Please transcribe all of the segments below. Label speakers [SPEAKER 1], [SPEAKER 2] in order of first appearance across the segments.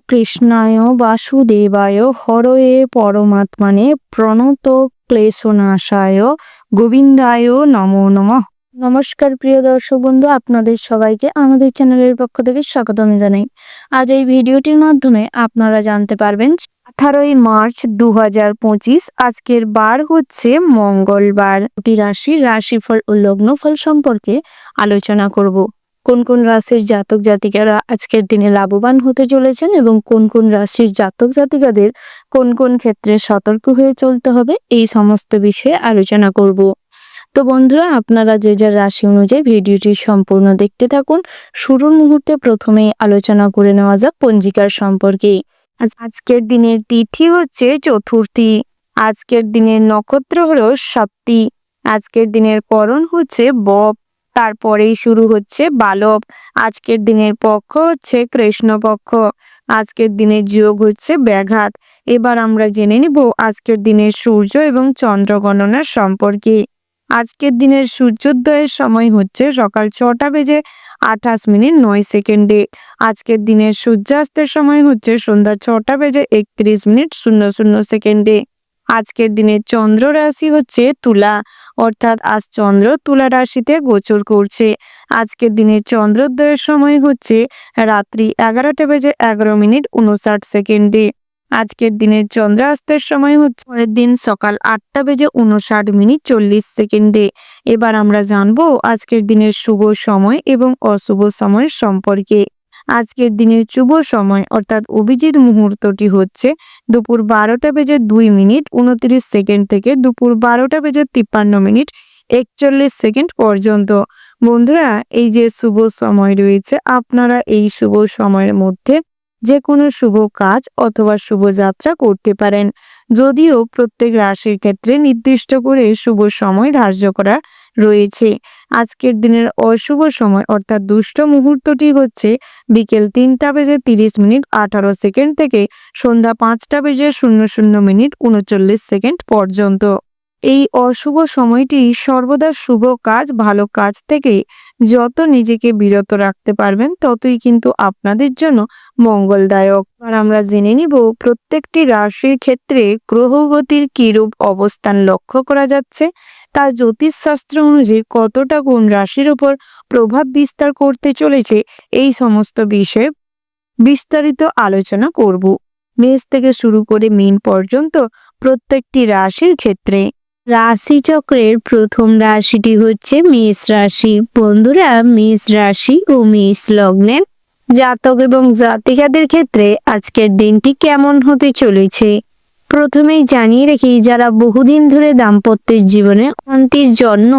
[SPEAKER 1] কৃষ্ণায় বাসুদেবায় হরয়ে পরমাত্মনে প্রণত ক্লেশনাশায় গোবিন্দায় নমো নমঃ। নমস্কার প্রিয় দর্শক বন্ধু, আপনাদের সবাইকে আমাদের চ্যানেলের পক্ষ থেকে স্বাগতম জানাই। আজ এই ভিডিওটির মাধ্যমে আপনারা জানতে পারবেন 18ই মার্চ 2025, আজকের বার হচ্ছে মঙ্গলবার। রাশির রাশিফল ও লগ্নফল সম্পর্কে আলোচনা করব। কোন কোন রাশির জাতক জাতিকারা আজকের দিনে লাভবান হতে চলেছেন এবং কোন কোন রাশির জাতক জাতিকাদের কোন কোন ক্ষেত্রে সতর্ক হয়ে চলতে হবে, এই সমস্ত বিষয়ে আলোচনা করব। তো বন্ধুরা, আপনারা যে যার রাশি অনুযায়ী ভিডিওটি সম্পূর্ণ দেখতে থাকুন। শুরুর মুহূর্তে প্রথমেই আলোচনা করে নেওয়া যাক পঞ্জিকার সম্পর্কে। আজকের দিনের তিথি হচ্ছে চতুর্থী। আজকের দিনের নক্ষত্র হলো সাতটি। আজকের দিনের করণ হচ্ছে বব, তারপরেই শুরু হচ্ছে বালব। আজকের দিনের পক্ষ হচ্ছে কৃষ্ণপক্ষ। আজকের দিনের যোগ হচ্ছে ব্যাঘাত। এবার আমরা জেনে নিব আজকের দিনের সূর্য এবং চন্দ্র গণনার সম্পর্কে। আজকের দিনের সূর্যোদয়ের সময় হচ্ছে সকাল 6:28:09। আজকের দিনের সূর্যাস্তের সময় হচ্ছে সন্ধ্যা 6:31:00। আজকের দিনের চন্দ্র রাশি হচ্ছে তুলা, অর্থাৎ আজ চন্দ্র তুলা রাশিতে গোচর করছে। আজকের দিনের চন্দ্রোদয়ের সময় হচ্ছে রাত্রি 11:11:59। আজকের দিনের চন্দ্রাস্তের সময় হচ্ছে পরের দিন সকাল 8:59:40। এবার আমরা জানবো আজকের দিনের শুভ সময় এবং অশুভ সময় সম্পর্কে। আজকের দিনের শুভ সময় অর্থাৎ অভিজিৎ মুহূর্তটি হচ্ছে দুপুর 12:02:29 থেকে দুপুর 12:53:41 পর্যন্ত। বন্ধুরা, এই যে শুভ সময় রয়েছে, আপনারা এই শুভ সময়ের মধ্যে যে কোনো শুভ কাজ অথবা শুভযাত্রা করতে পারেন, যদিও প্রত্যেক রাশির ক্ষেত্রে নির্দিষ্ট করে শুভ সময় ধার্য করা রয়েছে। আজকের দিনের অশুভ সময় অর্থাৎ দুষ্ট মুহূর্তটি হচ্ছে বিকেল 3:30:18 থেকে সন্ধ্যা 5:00:39 পর্যন্ত। এই অশুভ সময়টি সর্বদা শুভ কাজ, ভালো কাজ থেকে যত নিজেকে বিরত রাখতে পারবেন ততই কিন্তু আপনাদের জন্য মঙ্গলদায়ক। আর আমরা জেনে নিব প্রত্যেকটি রাশির ক্ষেত্রে গ্রহগতির কিরূপ অবস্থান লক্ষ্য করা যাচ্ছে, তা জ্যোতিষশাস্ত্র অনুযায়ী কতটা কোন রাশির উপর প্রভাব বিস্তার করতে চলেছে, এই সমস্ত বিষয়ে বিস্তারিত আলোচনা করব। মেষ থেকে শুরু করে মীন পর্যন্ত প্রত্যেকটি রাশির ক্ষেত্রে। রাশিচক্রের প্রথম রাশিটি হচ্ছে মেষ রাশি। বন্ধুরা, মেষ রাশি ও মেষ লগ্নের জাতক এবং জাতিকাদের ক্ষেত্রে আজকের দিনটি কেমন হতে চলেছে প্রথমেই জানিয়ে রেখি, যারা বহুদিন ধরে দাম্পত্যের জীবনে শান্তির জন্য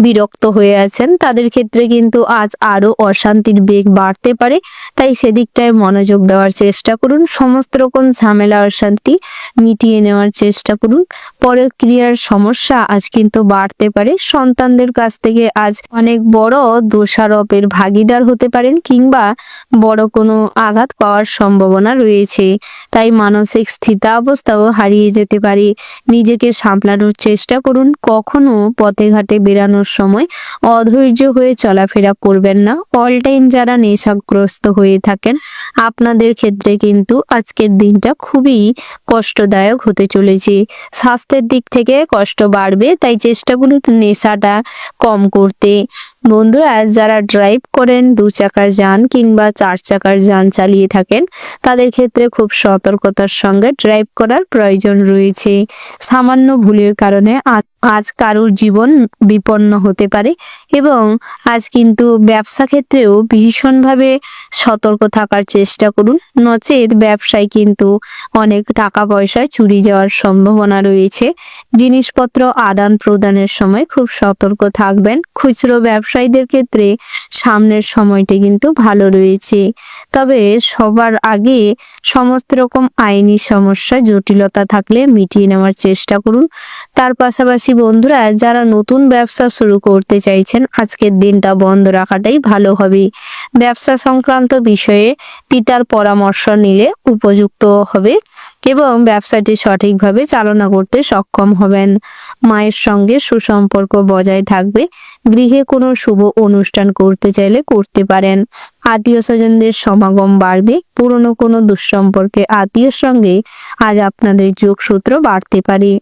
[SPEAKER 1] বিরক্ত হয়ে আছেন তাদের ক্ষেত্রে কিন্তু আজ আরো অশান্তির বেগ বাড়তে পারে, তাই সেদিকটায় মনোযোগ দেওয়ার চেষ্টা করুন। সমস্ত রকম ঝামেলা অশান্তি মিটিয়ে নেওয়ার চেষ্টা করুন। পরক্রিয়ার সমস্যা আজ কিন্তু বাড়তে পারে। সন্তানদের কাছ থেকে আজ অনেক বড় দোষারোপের ভাগিদার হতে পারেন কিংবা বড় কোনো আঘাত পাওয়ার সম্ভাবনা রয়েছে, তাই মানসিক স্থিতাবস্থাও হারিয়ে যেতে পারে। নিজেকে সামলানোর চেষ্টা করুন। কখনো পথে ঘাটে বেরানোর সময় অধৈর্য হয়ে চলাফেরা করবেন না। অল টাইম যারা নেশাগ্রস্ত হয়ে থাকেন আপনাদের ক্ষেত্রে কিন্তু আজকের দিনটা খুবই কষ্টদায়ক হতে চলেছে। স্বাস্থ্যের দিক থেকে কষ্ট বাড়বে, তাই চেষ্টা করুন নেশাটা কম করতে। বন্ধুরা, যারা ড্রাইভ করেন, 2 চাকার যান কিংবা 4 চাকার যান চালিয়ে থাকেন তাদের ক্ষেত্রে খুব সতর্কতার সঙ্গে ড্রাইভ করার প্রয়োজন রয়েছে। সামান্য ভুলের কারণে আজ কারোর জীবন বিপন্ন হতে পারে এবং আজ কিন্তু ব্যবসা ক্ষেত্রেও ভীষণভাবে সতর্ক থাকার চেষ্টা করুন, নচেত ব্যবসায় কিন্তু অনেক টাকা পয়সায় চুরি যাওয়ার সম্ভাবনা রয়েছে। জিনিসপত্র আদান প্রদানের সময় খুব সতর্ক থাকবেন। খুচরো ব্যবসায়ীদের ক্ষেত্রে সামনের সময়টি কিন্তু ভালো রয়েছে, তবে সবার আগে সমস্ত রকম আইনি সমস্যা জটিলতা থাকলে মিটিয়ে নেওয়ার চেষ্টা করুন। তার পাশাপাশি বন্ধুরা, যারা নতুন ব্যবসা শুরু করতে চাইছেন আজকের দিনটা বন্ধ রাখাটাই ভালো হবে। ব্যবসা সংক্রান্ত বিষয়ে পিতার পরামর্শ নিলে উপযুক্ত হবে এবং ব্যবসাটি সঠিকভাবে চালনা করতে সক্ষম হবেন। মায়ের সঙ্গে সুসম্পর্ক বজায় থাকবে। গৃহে কোনো শুভ অনুষ্ঠান করতে চাইলে করতে পারেন।
[SPEAKER 2] আত্মীয় স্বজনদের সমাগম বাড়বে। পুরনো কোনো দুঃসম্পর্কে আত্মীয়ের সঙ্গে আজ আপনাদের যোগসূত্র বাড়তে পারে।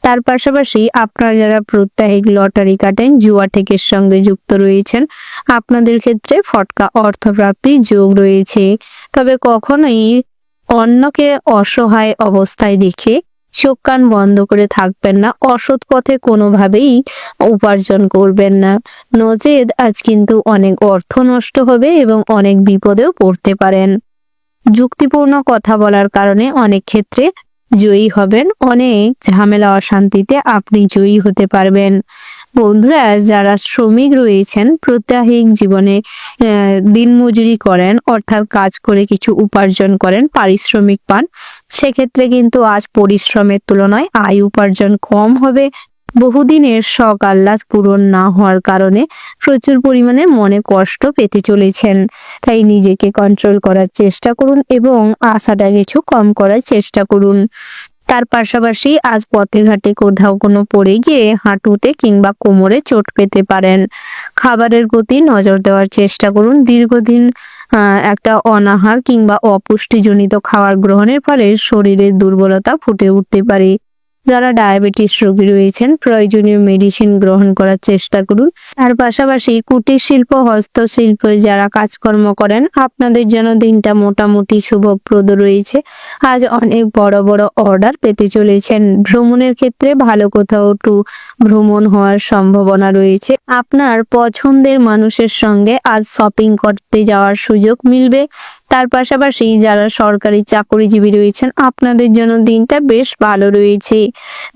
[SPEAKER 2] তার পাশাপাশি আপনারা যারা প্রত্যাহিক লটারি কাটেন, জুয়া ঠেকের সঙ্গে যুক্ত রয়েছেন, আপনাদের ক্ষেত্রে ফটকা অর্থপ্রাপ্তির যোগ রয়েছে। তবে কখনোই অন্যকে অসহায় অবস্থায় দেখে চোখ কান বন্ধ করে থাকবেন না, অসৎ পথে কোনোভাবেই উপার্জন করবেন না, নচেৎ আজ কিন্তু অনেক অর্থ নষ্ট হবে এবং অনেক বিপদেও পড়তে পারেন। যুক্তিপূর্ণ কথা বলার কারণে অনেক ক্ষেত্রে জয়ী হবেন, অনেক ঝামেলা অশান্তিতে আপনি জয়ী হতে পারবেন। বন্ধুরা, যারা শ্রমিক রয়েছেন, প্রত্যাহিক জীবনে দিনমজুরি করেন, অর্থাৎ কাজ করে কিছু উপার্জন করেন, পারিশ্রমিক পান, সেক্ষেত্রে কিন্তু আজ পরিশ্রমের তুলনায় আয় উপার্জন কম হবে। বহুদিনের শখ আহ্লাদ পূরণ না হওয়ার কারণে প্রচুর পরিমাণে মনে কষ্ট পেতে চলেছেন। তাই নিজেকে কন্ট্রোল করার চেষ্টা করুন এবং আশাটা কিছু কম করার চেষ্টা করুন। তার পাশাপাশি আজ পথে ঘাটে কোথাও কোনো পড়ে গিয়ে হাঁটুতে কিংবা কোমরে চোট পেতে পারেন। খাবারের প্রতি নজর দেওয়ার চেষ্টা করুন। দীর্ঘদিন একটা অনাহার কিংবা অপুষ্টিজনিত খাবার গ্রহণের ফলে শরীরের দুর্বলতা ফুটে উঠতে পারে। যারা ডায়াবেটিস রোগী রয়েছেন, প্রয়োজনীয় মেডিসিন গ্রহণ করার চেষ্টা করুন। তার পাশাপাশি কুটির শিল্প, হস্তশিল্প যারা কাজকর্ম করেন, আপনাদের জন্য দিনটা মোটামুটি শুভপ্রদ রয়েছে। আজ অনেক বড় বড় অর্ডার পেতে চলেছেন। ভ্রমণের ক্ষেত্রে ভালো কোথাও একটু ভ্রমণ হওয়ার সম্ভাবনা রয়েছে। আপনার পছন্দের মানুষের সঙ্গে আজ শপিং করতে যাওয়ার সুযোগ মিলবে। তার পাশাপাশি যারা সরকারি চাকরিজীবী রয়েছেন, আপনাদের জন্য দিনটা বেশ ভালো রয়েছে।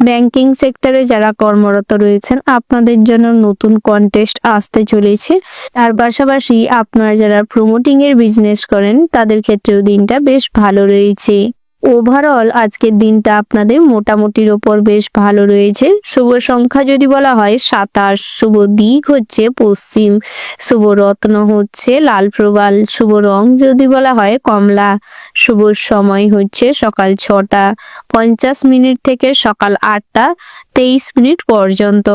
[SPEAKER 2] ব্যাংকিং সেক্টরে যারা কর্মরত রয়েছেন, আপনাদের জন্য নতুন কন্টেস্ট আসতে চলেছে। তার পাশাপাশি আপনারা যারা প্রমোটিং এর বিজনেস করেন, তাদের ক্ষেত্রেও দিনটা বেশ ভালো রয়েছে। ওভারঅল আজকের দিনটা আপনাদের মোটামুটির ওপর বেশ ভালো রয়েছে। শুভ সংখ্যা যদি বলা হয় 27, শুভ দিক হচ্ছে পশ্চিম, শুভ রত্ন হচ্ছে লাল প্রবাল, শুভ রং যদি বলা হয় কমলা, শুভ সময় হচ্ছে সকাল 6টা 50 থেকে সকাল 8টা 23 পর্যন্ত।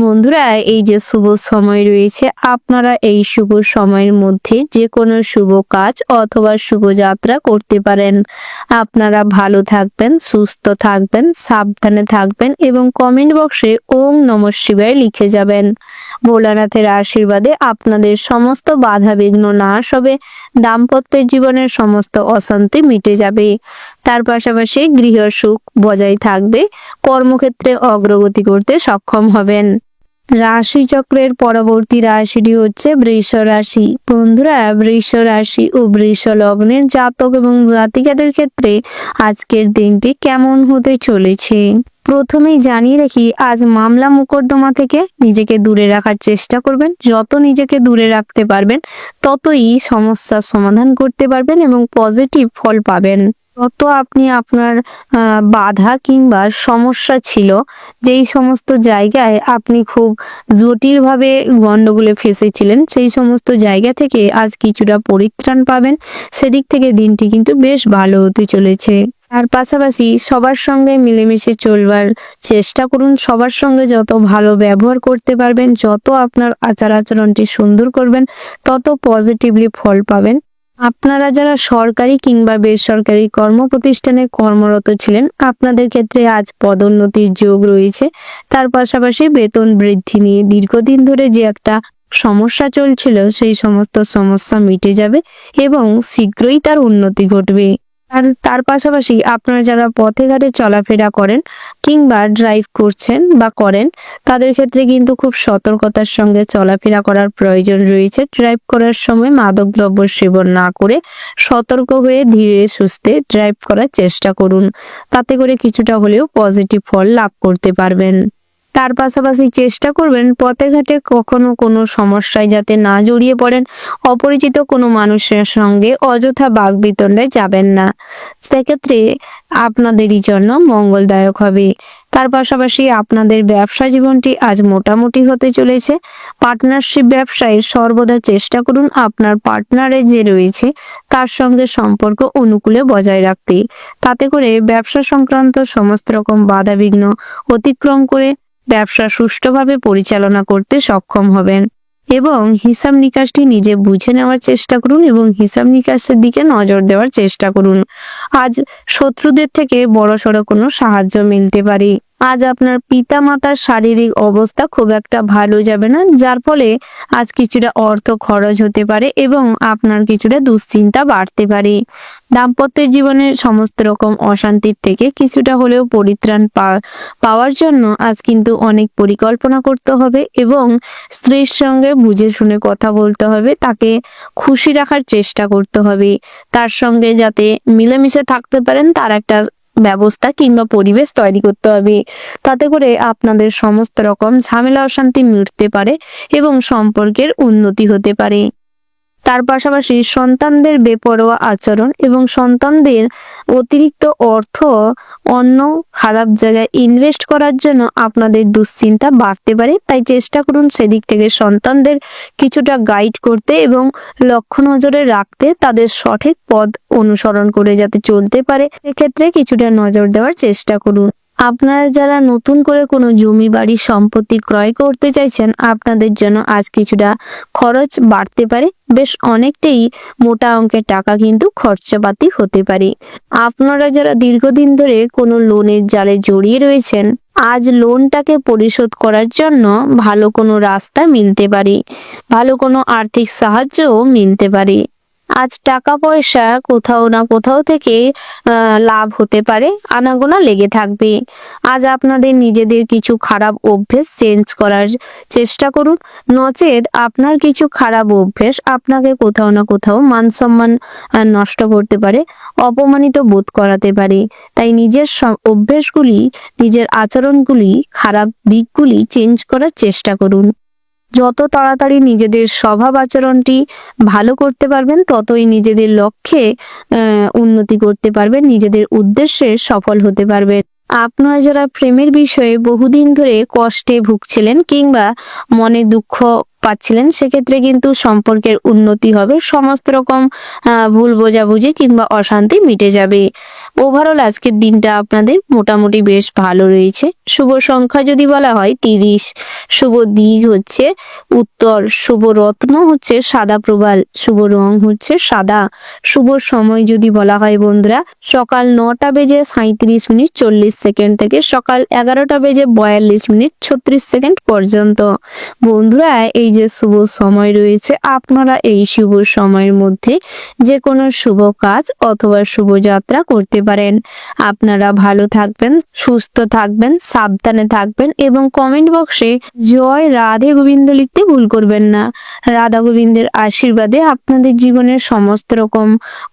[SPEAKER 2] বন্ধুরা, এই যে শুভ সময় রয়েছে, আপনারা এই শুভ সময়ের মধ্যে যে কোনো শুভ কাজ অথবা শুভযাত্রা করতে পারেন। আপনারা ভালো থাকবেন, সুস্থ থাকবেন, সাবধানে থাকবেন এবং কমেন্ট বক্সে ওম নমঃ শিবায় লিখে যাবেন। ভোলানাথের আশীর্বাদে আপনাদের সমস্ত বাধা বিঘ্ন নাশ হবে, দাম্পত্য জীবনের সমস্ত অশান্তি মিটে যাবে। তার পাশাপাশি গৃহ সুখ বজায় থাকবে, কর্মক্ষেত্রে অগ্রগতি করতে সক্ষম হবেন। রাশিচক্রের পরবর্তী রাশিটি হচ্ছে বৃষ রাশি। বন্ধুরা, বৃষ রাশি ও বৃষ লগ্নের জাতক এবং জাতিকাদের ক্ষেত্রে আজকের দিনটি কেমন হতে চলেছে প্রথমেই জানিয়ে রাখি, আজ মামলা মোকদ্দমা থেকে নিজেকে দূরে রাখার চেষ্টা করবেন। যত নিজেকে দূরে রাখতে পারবেন, ততই সমস্যার সমাধান করতে পারবেন এবং পজিটিভ ফল পাবেন। তত আপনি আপনার বাধা কিংবা সমস্যা ছিল, যেই সমস্ত জায়গায় আপনি খুব জটিলভাবে গন্ডগোলে ফেসেছিলেন, সেই সমস্ত জায়গা থেকে আজ কিছুটা পরিত্রাণ পাবেন। সেদিক থেকে দিনটি কিন্তু বেশ ভালো হতে চলেছে। তার পাশাপাশি সবার সঙ্গে মিলেমিশে চলবার চেষ্টা করুন। সবার সঙ্গে যত ভালো ব্যবহার করতে পারবেন, যত আপনার আচার আচরণটি সুন্দর করবেন, তত পজিটিভলি ফল পাবেন। আপনারা যারা সরকারি কিংবা বেসরকারি কর্মপ্রতিষ্ঠানে কর্মরত ছিলেন, আপনাদের ক্ষেত্রে আজ পদোন্নতির যোগ রয়েছে। তার পাশাপাশি বেতন বৃদ্ধি নিয়ে দীর্ঘদিন ধরে যে একটা সমস্যা চলছিল, সেই সমস্ত সমস্যা মিটে যাবে এবং শীঘ্রই তার উন্নতি ঘটবে। আর তার পাশাপাশি আপনারা যারা পথে ঘাটে চলাফেরা করেন কিংবা ড্রাইভ করছেন বা করেন, তাদের ক্ষেত্রে কিন্তু খুব সতর্কতার সঙ্গে চলাফেরা করার প্রয়োজন রয়েছে। ড্রাইভ করার সময় মাদকদ্রব্য সেবন না করে সতর্ক হয়ে ধীরে সুস্থে ড্রাইভ করার চেষ্টা করুন। তাতে করে কিছুটা হলেও পজিটিভ ফল লাভ করতে পারবেন। তার পাশাপাশি চেষ্টা করবেন পথে ঘাটে কখনো কোনো সমস্যায় যাতে না জড়িয়ে পড়েন। অপরিচিত কোনো মানুষের সঙ্গে অযথা বাকবিতণ্ডায় যাবেন না, সেক্ষেত্রে আপনাদেরই জন্য মঙ্গলদায়ক হবে। তার পাশাপাশি আপনাদের ব্যবসা জীবনটি আজ মোটামুটি হতে চলেছে। পার্টনারশিপ ব্যবসায় সর্বদা চেষ্টা করুন আপনার পার্টনারের যে রয়েছে তার সঙ্গে সম্পর্ক অনুকূলে বজায় রাখতে। তাতে করে ব্যবসা সংক্রান্ত সমস্ত রকম বাধাবিঘ্ন অতিক্রম করে ব্যবসা সুষ্ঠুভাবে পরিচালনা করতে সক্ষম হবেন। এবং হিসাব নিকাশটি নিজে বুঝে নেওয়ার চেষ্টা করুন এবং হিসাব নিকাশের দিকে নজর দেওয়ার চেষ্টা করুন। আজ শত্রুদের থেকে বড়সড় কোনো সাহায্য মিলতে পারে। আজ আপনার পিতামাতার শারীরিক অবস্থা খুব একটা ভালো যাবে না, যার ফলে আজ কিছুটা অর্থ খরচ হতে পারে এবং আপনার কিছুটা দুশ্চিন্তা বাড়তে পারে। দাম্পত্য জীবনের সমস্ত রকম অশান্তির থেকে কিছুটা হলেও পরিত্রাণ পাওয়ার জন্য আজ কিন্তু অনেক পরিকল্পনা করতে হবে এবং স্ত্রীর সঙ্গে বুঝে শুনে কথা বলতে হবে, তাকে খুশি রাখার চেষ্টা করতে হবে, তার সঙ্গে যাতে মিলেমিশে থাকতে পারেন তার একটা ব্যবস্থা কিংবা পরিবেশ তৈরি করতে হবে। তাতে করে আপনাদের সমস্ত রকম ঝামেলা অশান্তি মিটতে পারে এবং সম্পর্কের উন্নতি হতে পারে। তার পাশাপাশি সন্তানদের বেপরোয়া আচরণ এবং সন্তানদের অতিরিক্ত অর্থ অন্য খারাপ জায়গায় ইনভেস্ট করার জন্য আপনাদের দুশ্চিন্তা বাড়তে পারে। তাই চেষ্টা করুন সেদিক থেকে সন্তানদের কিছুটা গাইড করতে এবং লক্ষ্য নজরে রাখতে, তাদের সঠিক পথ অনুসরণ করে যাতে চলতে পারে এক্ষেত্রে কিছুটা নজর দেওয়ার চেষ্টা করুন। আপনারা যারা নতুন করে কোনো জমি বাড়ি সম্পত্তি ক্রয় করতে চাইছেন, আপনাদের জন্য আজ কিছুটা খরচ বাড়তে পারে, বেশ অনেকটাই মোটা অঙ্কের টাকা কিন্তু খরচাপাতি হতে পারে। আপনারা যারা দীর্ঘদিন ধরে কোনো লোনের জালে জড়িয়ে রয়েছেন, আজ লোনটাকে পরিশোধ করার জন্য ভালো কোনো রাস্তা মিলতে পারে, ভালো কোনো আর্থিক সাহায্যও মিলতে পারে। আজ টাকা পয়সা কোথাও না কোথাও থেকে লাভ হতে পারে, আনাগোনা লেগে থাকবে। আজ আপনাদের নিজেদের কিছু খারাপ অভ্যেস চেঞ্জ করার চেষ্টা করুন, নচেত আপনার কিছু খারাপ অভ্যেস আপনাকে কোথাও না কোথাও মান সম্মান নষ্ট করতে পারে, অপমানিত বোধ করাতে পারে। তাই নিজের অভ্যেসগুলি, নিজের আচরণগুলি, খারাপ দিকগুলি চেঞ্জ করার চেষ্টা করুন। যত তাড়াতাড়ি নিজেদের স্বভাব আচরণটি ভালো করতে পারবেন, ততই নিজেদের লক্ষ্যে উন্নতি করতে পারবেন, নিজেদের উদ্দেশ্যে সফল হতে পারবেন। আপনারা যারা প্রেমের বিষয়ে বহুদিন ধরে কষ্টে ভুগছিলেন কিংবা মনে দুঃখ পাচ্ছিলেন, সেক্ষেত্রে কিন্তু সম্পর্কের উন্নতি হবে, সমস্ত রকম ভুল বোঝাবুঝি কিংবা অশান্তি মিটে যাবে। ওভারঅল আজকের দিনটা আপনাদের মোটামুটি বেশ ভালো রয়েছে। শুভ সংখ্যা যদি বলা হয় 30, শুভ দিক হচ্ছে উত্তর, শুভ রত্ন হচ্ছে সাদা প্রবাল, শুভ রং হচ্ছে সাদা। শুভ সময় যদি বলা হয় বন্ধুরা, সকাল 9টা বেজে 37 মিনিট 40 সেকেন্ড থেকে সকাল 11টা বেজে 42 মিনিট 36 সেকেন্ড পর্যন্ত। বন্ধুরা, এই যে শুভ সময় রয়েছে, আপনারা এই শুভ সময়ের মধ্যে যে কোনো শুভ কাজ অথবা শুভ যাত্রা করতে পারেন। আপনারা ভালো থাকবেন, সুস্থ থাকবেন, সাবধানে থাকবেন এবং কমেন্ট বক্সে জয় রাধে গোবিন্দ লিখতে ভুল করবেন না। রাধা গোবিন্দের আশীর্বাদে আপনাদের জীবনের সমস্ত রকম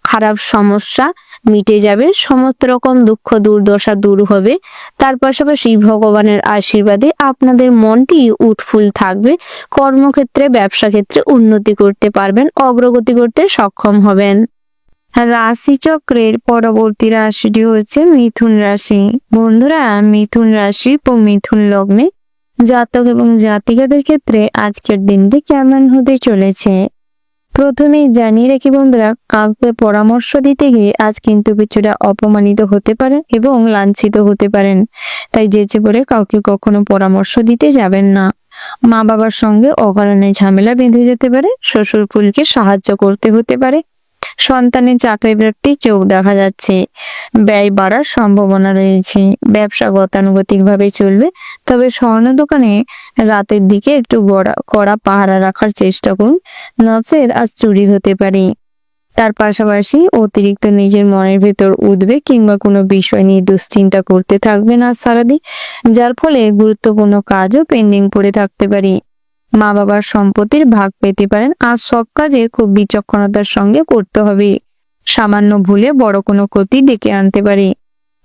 [SPEAKER 2] খারাপ সমস্যা মিটে যাবে, সমস্ত রকম দুঃখ দুর্দশা দূর হবে। তার পাশাপাশি ভগবানের আশীর্বাদে আপনাদের মনটি উৎফুল্ল থাকবে, কর্মক্ষেত্রে ব্যবসা ক্ষেত্রে উন্নতি করতে পারবেন, অগ্রগতি করতে সক্ষম হবেন। রাশিচক্রের পরবর্তী রাশিটি হচ্ছে মিথুন রাশি। বন্ধুরা, মিথুন রাশি ও মিথুন লগ্নে জাতক এবং জাতিকাদের ক্ষেত্রে আজকের দিনটি কেমন হতে চলেছে প্রথমেই জানিয়ে রাখি বন্ধুরা, কাউকে পরামর্শ দিতে গিয়ে আজ কিন্তু কিছুটা অপমানিত হতে পারেন এবং লাঞ্ছিত হতে পারেন। তাই যেচে করে কাউকে কখনো পরামর্শ দিতে যাবেন না। মা বাবার সঙ্গে অকারণে ঝামেলা বেঁধে যেতে পারে, শ্বশুর ফুলকে সাহায্য করতে হতে পারে, সন্তানের চাকরি প্রাপ্তির যোগ দেখা যাচ্ছে, ব্যয় বাড়ার সম্ভাবনা রয়েছে, ব্যবসা গতানুগতিক ভাবে চলবে, তবে স্বর্ণ দোকানে রাতের দিকে একটু কড়া পাহারা রাখার চেষ্টা করুন, নচেত আজ চুরি হতে পারে। তার পাশাপাশি অতিরিক্ত নিজের মনের ভেতর উদ্বেগ কিংবা কোনো বিষয় নিয়ে দুশ্চিন্তা করতে থাকবেন আজ সারাদিন, যার ফলে গুরুত্বপূর্ণ কাজও পেন্ডিং পড়ে থাকতে পারে। মা বাবার সম্পত্তির ভাগ পেতে পারেন। আজ সব কাজে খুব বিচক্ষণতার সঙ্গে করতে হবে, সামান্য ভুলে বড় কোনো ক্ষতি ডেকে আনতে পারে।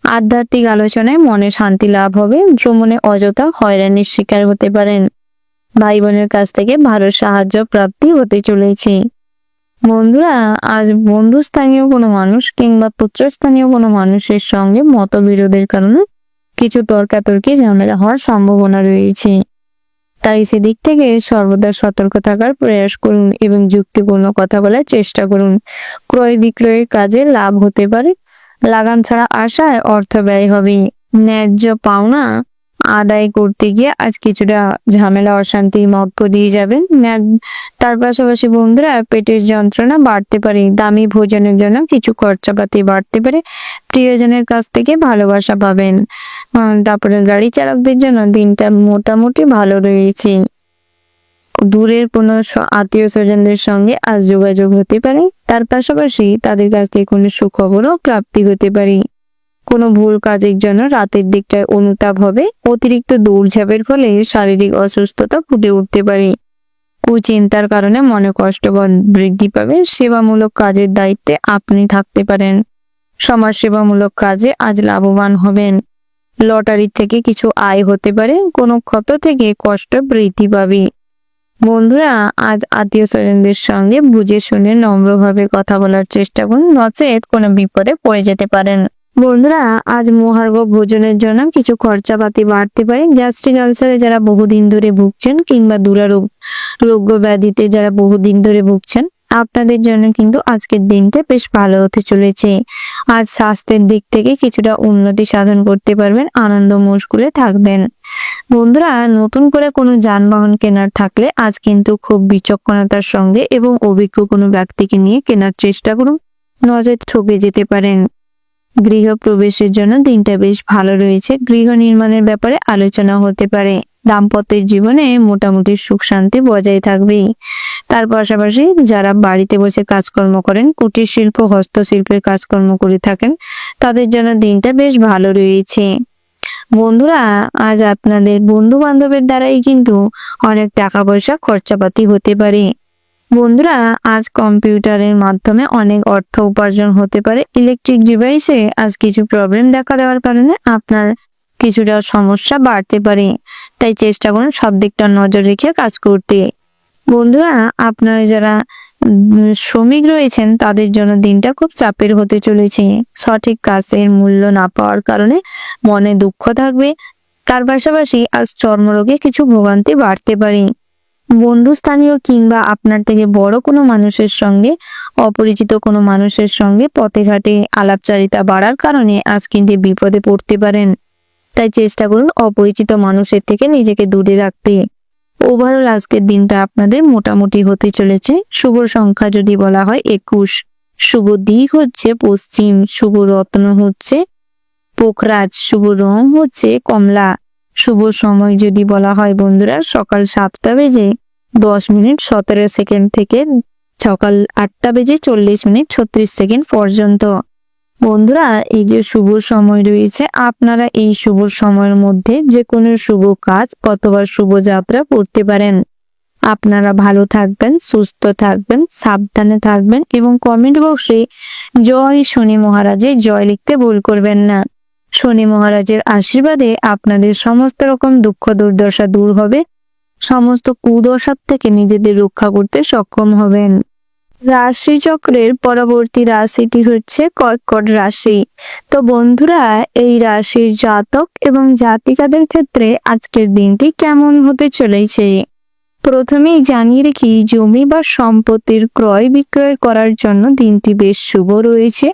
[SPEAKER 2] আধ্যাত্মিক আলোচনায় মনে শান্তি লাভ হবে, ভ্রমণে অযথা হয়রানির শিকার হতে পারেন। ভাই বোনের কাছ থেকে ভালো সাহায্য প্রাপ্তি হতে চলেছে। বন্ধুরা, আজ বন্ধুস্থানীয় কোনো মানুষ কিংবা পুত্রস্থানীয় কোনো মানুষের সঙ্গে মতবিরোধের কারণে কিছু তর্কাতর্কি ঝামেলা হওয়ার সম্ভাবনা রয়েছে। তাই সেদিক থেকে সর্বদা সতর্ক থাকার প্রয়াস করুন এবং যুক্তিপূর্ণ কথা বলার চেষ্টা করুন। ক্রয় বিক্রয়ের কাজে লাভ হতে পারে, লাগাম ছাড়া আশায় অর্থ ব্যয় হবে। ন্যায্য পাওনা আদায় করতে গিয়ে আজ কিছুটা ঝামেলা অশান্তির মধ্য দিয়ে যাবেন। তার পাশাপাশি বন্ধুরা পেটের যন্ত্রণা বাড়তে পারে, দামি ভোজনের জন্য কিছু খরচাপাতি বাড়তে পারে, প্রিয়জনের কাছ থেকে ভালোবাসা পাবেন। তারপরে গাড়ি চালকদের জন্য দিনটা মোটামুটি ভালো রয়েছে। দূরের কোনো আত্মীয় স্বজনদের সঙ্গে আজ যোগাযোগ হতে পারে, তার পাশাপাশি তাদের কাছ থেকে কোনো সুখবরও প্রাপ্তি হতে পারে। কোনো ভুল কাজের জন্য রাতের দিকটায় অনুতাপ হবে, অতিরিক্ত দৌড়ঝাঁপের ফলে শারীরিক অসুস্থতা ফুটে উঠতে পারে। কুচিন্তার কারণে মনে কষ্ট বৃদ্ধি পাবে। সেবামূলক কাজের দায়িত্বে আপনি থাকতে পারেন। সমাজসেবামূলক কাজে আজ লাভবান হবেন। লটারি থেকে কিছু আয় হতে পারে, কোনো ক্ষত থেকে কষ্ট বৃদ্ধি পাবে। বন্ধুরা আজ আত্মীয় স্বজনদের সঙ্গে বুঝে শুনে নম্রভাবে কথা বলার চেষ্টা করুন, নচেত কোনো বিপদে পড়ে যেতে পারেন। বন্ধুরা আজ মহার্ঘ ভোজনের জন্য কিছু খরচাপাতি বাড়তে পারে। গ্যাস্ট্রিক আলসারে যারা বহুদিন ধরে ভুগছেন কিংবা দুরারোগ রোগ ব্যাধিতে যারা বহুদিন ধরে ভুগছেন, আপনাদের জন্য কিন্তু আজকের দিনটা বেশ ভালো হতে চলেছে। আজ স্বাস্থ্যের দিক থেকে কিছুটা উন্নতি সাধন করতে পারবেন, আনন্দ মুশকুলে থাকবেন। বন্ধুরা নতুন করে কোনো যানবাহন কেনার থাকলে আজ কিন্তু খুব বিচক্ষণতার সঙ্গে এবং অভিজ্ঞ কোনো ব্যক্তিকে নিয়ে কেনার চেষ্টা করুন, নচেত ঠকে যেতে পারেন। গৃহ প্রবেশের জন্য দিনটা বেশ ভালো রয়েছে। গৃহ নির্মাণের ব্যাপারে আলোচনা হতে পারে। দাম্পত্যের জীবনে মোটামুটি সুখ শান্তি বজায় থাকবে। তার পাশাপাশি যারা বাড়িতে বসে কাজকর্ম করেন, কুটির শিল্প হস্তশিল্পের কাজকর্ম করে থাকেন, তাদের জন্য দিনটা বেশ ভালো রয়েছে। বন্ধুরা আজ আপনাদের বন্ধু বান্ধবের দ্বারাই কিন্তু অনেক টাকা পয়সা খরচাপাতি হতে পারে। বন্ধুরা আজ কম্পিউটারের মাধ্যমে অনেক অর্থ উপার্জন হতে পারে। ইলেকট্রিক ডিভাইসে আজ কিছু প্রবলেম দেখা দেওয়ার কারণে আপনার কিছুটা সমস্যা বাড়তে পারে, তাই চেষ্টা করুন সব দিকটা নজর রেখে কাজ করতে। বন্ধুরা আপনারা যারা শ্রমিক রয়েছেন তাদের জন্য দিনটা খুব চাপের হতে চলেছে। সঠিক কাজের মূল্য না পাওয়ার কারণে মনে দুঃখ থাকবে। তার পাশাপাশি আজ চর্মরোগে কিছু ভোগান্তি বাড়তে পারে। বন্ধুস্থানীয় কিংবা আপনার থেকে বড় কোনো মানুষের সঙ্গে, অপরিচিত কোনো মানুষের সঙ্গে পথে ঘাটে আলাপচারিতা বাড়ার কারণে আজ কিন্তু বিপদে পড়তে পারেন, তাই চেষ্টা করুন অপরিচিত মানুষের থেকে নিজেকে দূরে রাখতে। ওভারঅল আজকের দিনটা আপনাদের মোটামুটি হতে চলেছে। শুভ সংখ্যা যদি বলা হয় 21, শুভ দিক হচ্ছে পশ্চিম, শুভ রত্ন হচ্ছে পোখরাজ, শুভ রং হচ্ছে কমলা। শুভ সময় যদি বলা হয় বন্ধুরা সকাল 7টা বেজে 10 মিনিট 17 সেকেন্ড থেকে সকাল 8টা বেজে 40 মিনিট 36 সেকেন্ড পর্যন্ত। বন্ধুরা এই যে শুভ সময় রয়েছে, আপনারা এই শুভ সময়ের মধ্যে যে কোনো শুভ কাজ অথবা শুভ যাত্রা করতে পারেন। আপনারা ভালো থাকবেন, সুস্থ থাকবেন, সাবধানে থাকবেন এবং কমেন্ট বক্সে জয় শনি মহারাজের জয় লিখতে ভুল করবেন না। শনি মহারাজের আশীর্বাদে আপনাদের সমস্ত রকম দুঃখ দুর্দশা দূর হবে, সমস্ত কুদশার থেকে নিজেদের রক্ষা করতে সক্ষম হবেন। রাশিচক্রের পরবর্তী রাশিটি হচ্ছে কর্কট রাশি। তো বন্ধুরা এই রাশির জাতক এবং জাতিকাদের ক্ষেত্রে আজকের দিনটি কেমন হতে চলেছে প্রথমেই জানিয়ে রাখি, জমি বা সম্পত্তির ক্রয় বিক্রয় করার জন্য দিনটি বেশ শুভ রয়েছে।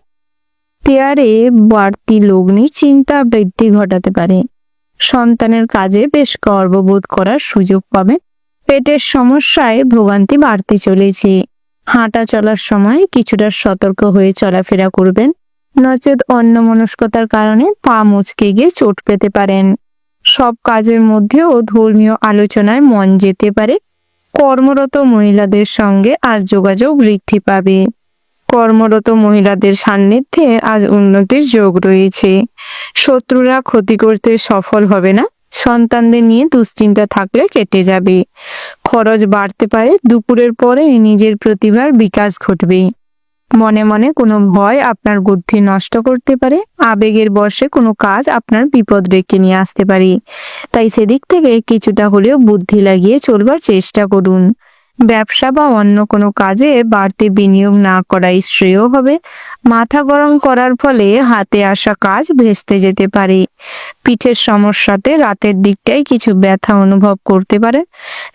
[SPEAKER 2] তেয়ারে বাড়তি লগ্নি চিন্তা বৃদ্ধি ঘটাতে পারে। সন্তানের কাজে বেশ গর্ববোধ করার সুযোগ পাবে। পেটের সমস্যায় ভোগান্তি বাড়তে চলেছে। হাঁটা চলার সময় কিছুটা সতর্ক হয়ে চলাফেরা করবেন, নচেত অন্যমনস্কতার কারণে পা মুচকে গিয়ে চোট পেতে পারেন। সব কাজের মধ্যেও ধর্মীয় আলোচনায় মন যেতে পারে। কর্মরত মহিলাদের সঙ্গে আজ যোগাযোগ বৃদ্ধি পাবে। কর্মরত মহিলাদের সান্নিধ্যে আজ উন্নতির যোগ রয়েছে। শত্রুরা ক্ষতি করতে সফল হবে না। সন্তানদের নিয়ে দুশ্চিন্তা থাকলে কেটে যাবে। খরচ বাড়তে পারে। দুপুরের পরে নিজের প্রতিভার বিকাশ ঘটবে। মনে মনে কোনো ভয় আপনার বুদ্ধি নষ্ট করতে পারে। আবেগের বশে কোনো কাজ আপনার বিপদ ডেকে নিয়ে আসতে পারে, তাই সেদিক থেকে কিছুটা হলেও বুদ্ধি লাগিয়ে চলবার চেষ্টা করুন।
[SPEAKER 1] ব্যবসা বা অন্য কোনো কাজে বাড়তি বিনিয়োগ না করাই শ্রেয় হবে। মাথা গরম করার ফলে হাতে আসা কাজ ভেস্তে যেতে পারে। পিঠের সমস্যাতে রাতের দিকটায় কিছু ব্যথা অনুভব করতে পারে।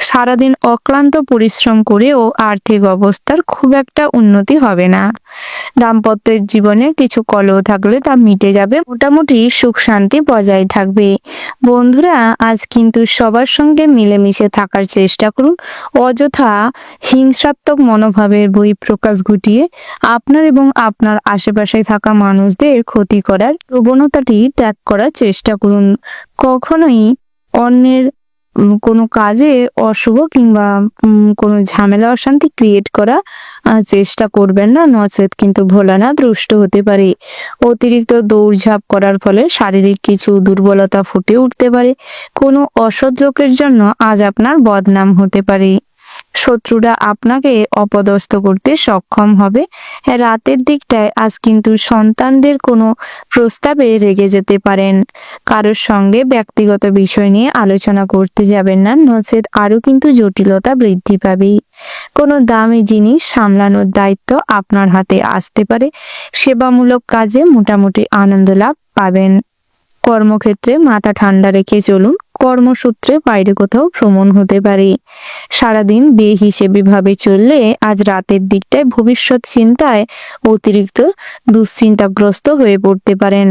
[SPEAKER 1] সারাদিন অক্লান্ত পরিশ্রম করেও আর্থিক অবস্থার খুব একটা উন্নতি হবে না। দাম্পত্যের জীবনে কিছু কলহ থাকলে তা মিটে যাবে, মোটামুটি সুখ শান্তি বজায় থাকবে। বন্ধুরা, আজ কিন্তু সবার সঙ্গে মিলেমিশে থাকার চেষ্টা করুন। অযথা হিংসাত্মক মনোভাবের বহিঃপ্রকাশ ঘটিয়ে আপনার এবং আপনার আশেপাশে থাকা মানুষদের ক্ষতি করার প্রবণতাটি ত্যাগ করার চেষ্টা করুন। কখনোই অন্যের কোনো কাজে অশুভ কিংবা কোনো ঝামেলা অশান্তি ক্রিয়েট করা চেষ্টা করবেন না, নচেত কিন্তু ভোলানাথ রুষ্ট হতে পারে। অতিরিক্ত দৌড়ঝাঁপ করার ফলে শারীরিক কিছু দুর্বলতা ফুটে উঠতে পারে। কোনো অসৎ লোকের জন্য আজ আপনার বদনাম হতে পারে। শত্রুরা আপনাকে অপদস্থ করতে সক্ষম হবে। রাতের দিকটায় আজ কিন্তু সন্তানদের কোনো প্রস্তাবে রেগে যেতে পারেন। কারোর সঙ্গে ব্যক্তিগত বিষয় নিয়ে আলোচনা করতে যাবেন না, নচেত আরো কিন্তু জটিলতা বৃদ্ধি পাবে। কোনো দামি জিনিস সামলানোর দায়িত্ব আপনার হাতে আসতে পারে। সেবামূলক কাজে মোটামুটি আনন্দ লাভ পাবেন। কর্মক্ষেত্রে মাথা ঠান্ডা রেখে চলুন। কর্মসূত্রে বাইরে কোথাও ভ্রমণ হতে পারে। সারাদিন বেহিসেবি ভাবে চললে আজ রাতের দিকটায় ভবিষ্যৎ চিন্তায় অতিরিক্ত দুশ্চিন্তাগ্রস্ত হয়ে পড়তে পারেন।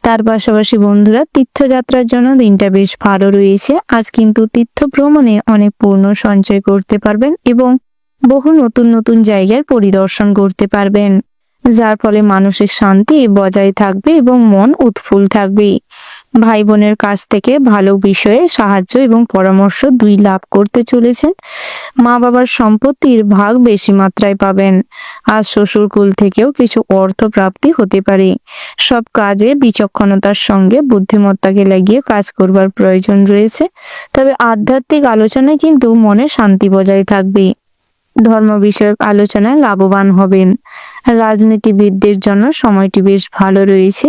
[SPEAKER 1] তার পাশাপাশি বন্ধুরা, তীর্থযাত্রার জন্য দিনটা বেশ ভালো রয়েছে। আজ কিন্তু তীর্থ ভ্রমণে অনেক পূর্ণ সঞ্চয় করতে পারবেন এবং বহু নতুন নতুন জায়গার পরিদর্শন করতে পারবেন, যার ফলে মানসিক শান্তি বজায় থাকবে এবং মন উৎফুল্ল থাকবে। ভাই বোনের কাছ থেকে ভালো বিষয়ে সাহায্য এবং পরামর্শ দুই লাভ করতে চলেছেন। মা বাবার সম্পত্তির ভাগ বেশি মাত্রায় পাবেন। আজ শ্বশুর কুল থেকেও কিছু অর্থ প্রাপ্তি হতে পারে। সব কাজে বিচক্ষণতার সঙ্গে বুদ্ধিমত্তাকে লাগিয়ে কাজ করবার প্রয়োজন রয়েছে। তবে আধ্যাত্মিক আলোচনায় কিন্তু মনে শান্তি বজায় থাকবে। ধর্ম বিষয়ক আলোচনায় লাভবান হবেন। রাজনীতিবিদদের জন্য সময়টি বেশ ভালো রয়েছে।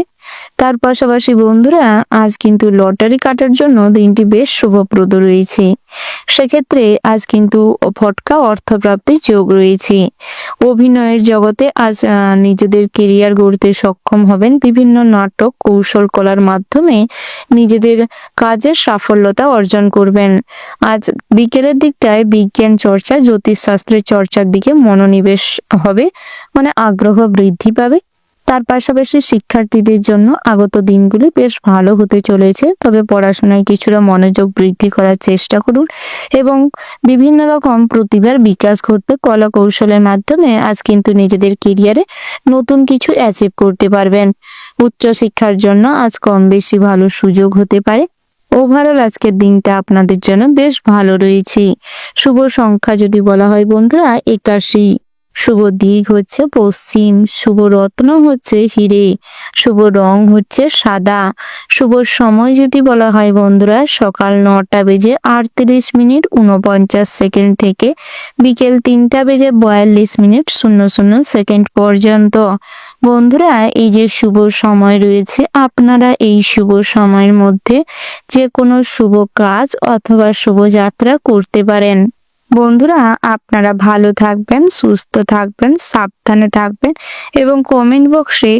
[SPEAKER 1] তার পাশাপাশি বন্ধুরা, আজ কিন্তু লটারি কাটার জন্য দিনটি বেশ শুভপ্রদ রয়েছে। সেক্ষেত্রে আজ কিন্তু ফটকা অর্থপ্রাপ্তির যোগ রয়েছে। অভিনয়ের জগতে আজ নিজেদের কেরিয়ার গড়তে সক্ষম হবেন। বিভিন্ন নাটক কৌশল কলার মাধ্যমে নিজেদের কাজের সাফল্যতা অর্জন করবেন। আজ বিকেলের দিকটায় বিজ্ঞান চর্চা, জ্যোতিষশাস্ত্রের চর্চার দিকে মনোনিবেশ হবে, মানে আগ্রহ বৃদ্ধি পাবে। তার পাশাপাশি শিক্ষার্থীদের জন্য আগত দিনগুলি বেশ ভালো হতে চলেছে। তবে পড়াশোনায় কিছুটা মনোযোগ বৃদ্ধি করার চেষ্টা করুন এবং বিভিন্ন রকম প্রতিভার বিকাশ ঘটবে। কলা কৌশলের মাধ্যমে আজ কিন্তু নিজেদের কেরিয়ারে নতুন কিছু অ্যাচিভ করতে পারবেন। উচ্চশিক্ষার জন্য আজ কম বেশি ভালো সুযোগ হতে পারে। ওভারঅল আজকের দিনটা আপনাদের জন্য বেশ ভালো রয়েছে। শুভ সংখ্যা যদি বলা হয় বন্ধুরা 81, শুভ দিক হচ্ছে পশ্চিম, শুভ রত্ন হচ্ছে হিরে, শুভ রং হচ্ছে সাদা। শুভ সময় যদি বলা হয় বন্ধুরা সকাল 9:38:49 থেকে বিকেল 3:42:00 পর্যন্ত। বন্ধুরা, এই যে শুভ সময় রয়েছে, আপনারা এই শুভ সময়ের মধ্যে যে কোনো শুভ কাজ অথবা শুভযাত্রা করতে পারেন। বন্ধুরা, আপনারা ভালো থাকবেন, সুস্থ থাকবেন, সাবধানে থাকবেন এবং কমেন্ট বক্সে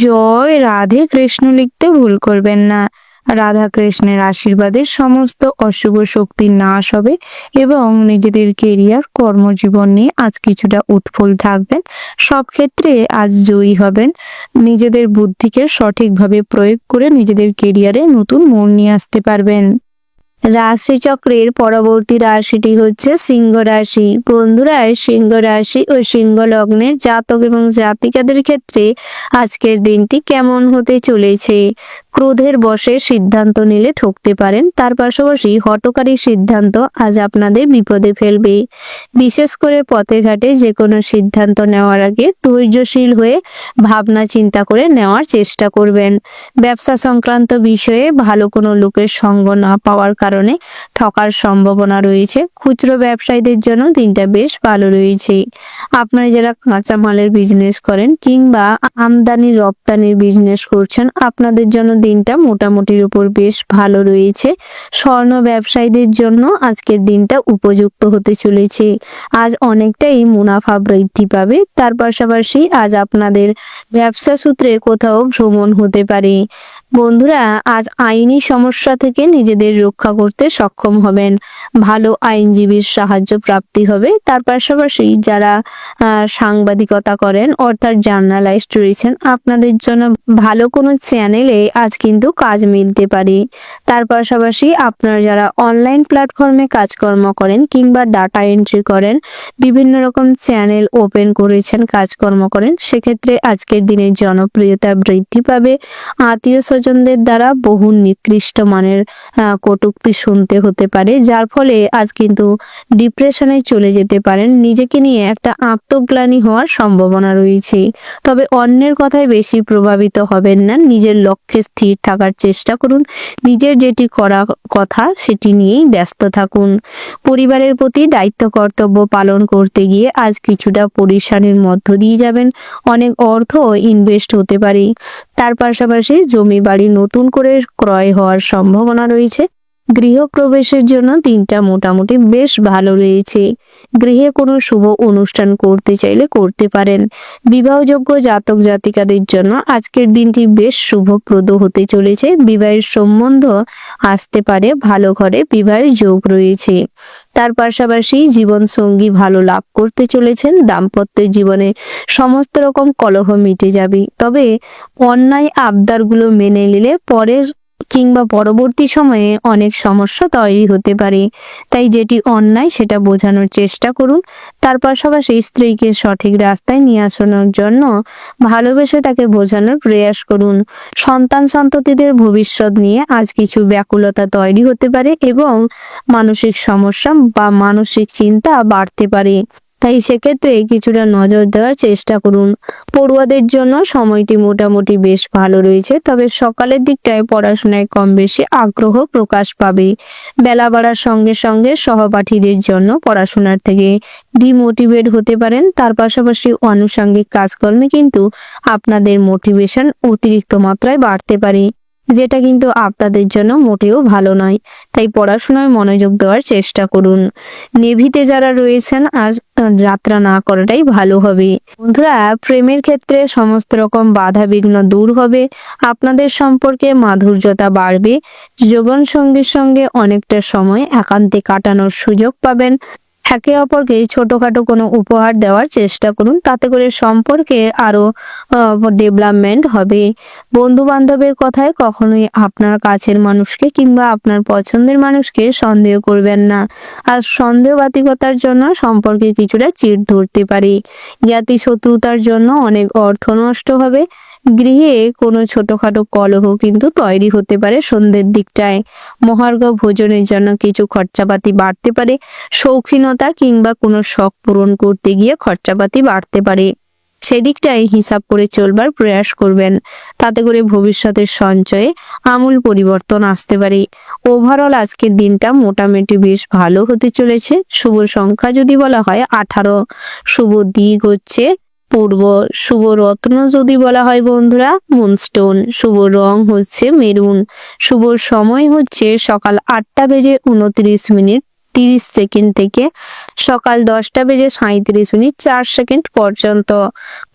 [SPEAKER 1] জয় রাধে কৃষ্ণ লিখতে ভুল করবেন না। রাধা কৃষ্ণের আশীর্বাদে সমস্ত অশুভ শক্তির নাশ হবে এবং নিজেদের কেরিয়ার কর্মজীবন নিয়ে আজ কিছুটা উৎফুল্ল থাকবেন। সব ক্ষেত্রে আজ জয়ী হবেন। নিজেদের বুদ্ধিকে সঠিকভাবে প্রয়োগ করে নিজেদের কেরিয়ারে নতুন মোড় নিয়ে আসতে পারবেন। রাশিচক্রের পরবর্তী রাশিটি হচ্ছে সিংহ রাশি। বন্ধুরা, সিংহ রাশি ও সিংহ লগ্নের জাতক এবং জাতিকাদের ক্ষেত্রে আজকের দিনটি কেমন হতে চলেছে? ক্রোধের বশে সিদ্ধান্ত নিলে ঠকতে পারেন। তার পাশাপাশি হঠকারী সিদ্ধান্ত আজ আপনাদের বিপদে ফেলবে। বিশেষ করে পথে ঘাটে যে কোনো সিদ্ধান্ত নেওয়ার আগে ধৈর্যশীল হয়ে ভাবনা চিন্তা করে নেওয়ার চেষ্টা করবেন। ব্যবসা সংক্রান্ত বিষয়ে ভালো কোনো লোকের সঙ্গ না পাওয়ার কারণে ঠকার সম্ভাবনা রয়েছে। খুচরো ব্যবসায়ীদের জন্য দিনটা বেশ ভালো রয়েছে। আপনারা যারা কাঁচামালের বিজনেস করেন কিংবা আমদানি রপ্তানির বিজনেস করছেন, আপনাদের জন্য
[SPEAKER 2] দিনটা মোটামুটির উপর বেশ ভালো রয়েছে। স্বর্ণ ব্যবসায়ীদের জন্য আজকের দিনটা উপযুক্ত হতে চলেছে। আজ অনেকটাই মুনাফা বৃদ্ধি পাবে। তার পাশাপাশি আজ আপনাদের ব্যবসা সূত্রে কোথাও ভ্রমণ হতে পারে। বন্ধুরা, আজ আইনি সমস্যা থেকে নিজেদের রক্ষা করতে সক্ষম হবেন। ভালো আইনজীবীর সাহায্য প্রাপ্তি হবে। তার পাশাপাশি যারা সাংবাদিকতা করেন অর্থাৎ জার্নালাইস্ট রয়েছেন, আপনাদের জন্য ভালো কোনো চ্যানেলে আজ কিন্তু কাজ মিলতে পারে। তার পাশাপাশি আপনারা যারা অনলাইন প্ল্যাটফর্মে কাজকর্ম করেন কিংবা ডাটা এন্ট্রি করেন, বিভিন্ন রকম চ্যানেল ওপেন করেছেন, কাজকর্ম করেন, সেক্ষেত্রে আজকের দিনে জনপ্রিয়তা বৃদ্ধি পাবে। আত্মীয় স্বজনদের দ্বারা বহু নিকৃষ্ট মানের কটূক্তি শুনতে হতে পারে, যার ফলে আজ কিন্তু ডিপ্রেশনে চলে যেতে পারেন। নিজেকে নিয়ে একটা আত্মগ্লানি হওয়ার সম্ভাবনা রয়েছে। তবে অন্যের কথায় বেশি প্রভাবিত হবেন না, নিজের লক্ষ্যে স্থির থাকার চেষ্টা করুন। নিজের যেটি করা কথা সেটি নিয়েই ব্যস্ত থাকুন। পরিবারের প্রতি দায়িত্ব কর্তব্য পালন করতে গিয়ে আজ কিছুটা পরিশানির মধ্য দিয়ে যাবেন। অনেক অর্থ ইনভেস্ট হতে পারে। তার পাশাপাশি জমি বাড়ি নতুন করে ক্রয় হওয়ার সম্ভাবনা রয়েছে। গৃহপ্রবেশের জন্য দিনটা মোটামুটি বেশ ভালো রয়েছে। গৃহে কোনো শুভ অনুষ্ঠান করতে চাইলে করতে পারেন। বিবাহযোগ্য জাতক জাতিকাদের জন্য আজকের দিনটি বেশ শুভপ্রদ হতে চলেছে। বিবাহের সম্বন্ধ আসতে পারে, ভালো ঘরে বিবাহের যোগ রয়েছে। তার পাশাপাশি জীবন সঙ্গী ভালো লাভ করতে চলেছেন। দাম্পত্য জীবনে সমস্ত রকম কলহ মিটে যাবে। তবে অন্যায় আবদারগুলো মেনে নিলে পরের কিংবা পরবর্তী সময়ে অনেক সমস্যা তৈরি হতে পারে। তাই যেটি অন্যায় সেটা বোঝানোর চেষ্টা করুন। তার পাশাপাশি স্ত্রীকে সঠিক রাস্তায় নিয়ে আসানোর জন্য ভালোবেসে তাকে বোঝানোর প্রয়াস করুন। সন্তান সন্ততিদের ভবিষ্যৎ নিয়ে আজ কিছু ব্যাকুলতা তৈরি হতে পারে এবং মানসিক সমস্যা বা মানসিক চিন্তা বাড়তে পারে। তাই সেক্ষেত্রে কিছুটা নজর দেওয়ার চেষ্টা করুন। পড়ুয়াদের জন্য সময়টি মোটামুটি বেশ ভালো রয়েছে, তবে সকালের দিকটায় পড়াশোনায় কম বেশি আগ্রহ প্রকাশ পাবে। বেলা বাড়ার সঙ্গে সঙ্গে সহপাঠীদের জন্য পড়াশোনার থেকে ডিমোটিভেট হতে পারেন। তার পাশাপাশি আনুষঙ্গিক কাজকর্মে কিন্তু আপনাদের মোটিভেশন অতিরিক্ত মাত্রায় বাড়তে পারে, যেটা কিন্তু আপনাদের জন্য মোটেও ভালো নয়। তাই পড়াশোনায় মনোযোগ দেওয়ার চেষ্টা করুন। নেভিতে যারা রয়েছেন আজ যাত্রা না করাটাই ভালো হবে। বন্ধুরা, প্রেমের ক্ষেত্রে সমস্ত রকম বাধা বিঘ্ন দূর হবে। আপনাদের সম্পর্কে মাধুর্যতা বাড়বে। জীবন সঙ্গীর সঙ্গে অনেকটা সময় একান্তে কাটানোর সুযোগ পাবেন। একে অপরকে ছোটখাটো কোনো উপহার দেওয়ার চেষ্টা করুন, তাতে করে সম্পর্কে আরো ডেভেলপমেন্ট হবে। বন্ধু বান্ধবের কথায় কখনোই আপনার কাছের মানুষকে কিংবা আপনার পছন্দের মানুষকে সন্দেহ করবেন না। আর সন্দেহবাতিকতার জন্য সম্পর্কে কিছুটা চিড় ধরতে পারে। জ্ঞাতি শত্রুতার জন্য অনেক অর্থ নষ্ট হবে। গৃহে কোনো ছোটখাটো কলহ কিন্তু তৈরি হতে পারে সন্ধ্যের দিকটায়। মহার্ঘ ভোজনের জন্য কিছু খরচাপাতি বাড়তে পারে। শৌখিনতা কিংবা কোনো শখ পূরণ করতে গিয়ে খরচাপাতি বাড়তে পারে। সেদিকটাই হিসাব করে চলবার প্রয়াস করবেন, তাতে করে ভবিষ্যতের সঞ্চয়ে আমূল পরিবর্তন আসতে পারে। ওভারঅল আজকের দিনটা মোটামুটি বেশ ভালো হতে চলেছে। শুভ সংখ্যা যদি বলা হয় 18, শুভ দিক হচ্ছে পূর্ব, শুভ রত্ন যদি বলা হয় বন্ধুরা মুনস্টোন, শুভ রং হচ্ছে মেরুন, শুভ সময় হচ্ছে সকাল 8:29:30 থেকে সকাল 10:37:4 পর্যন্ত।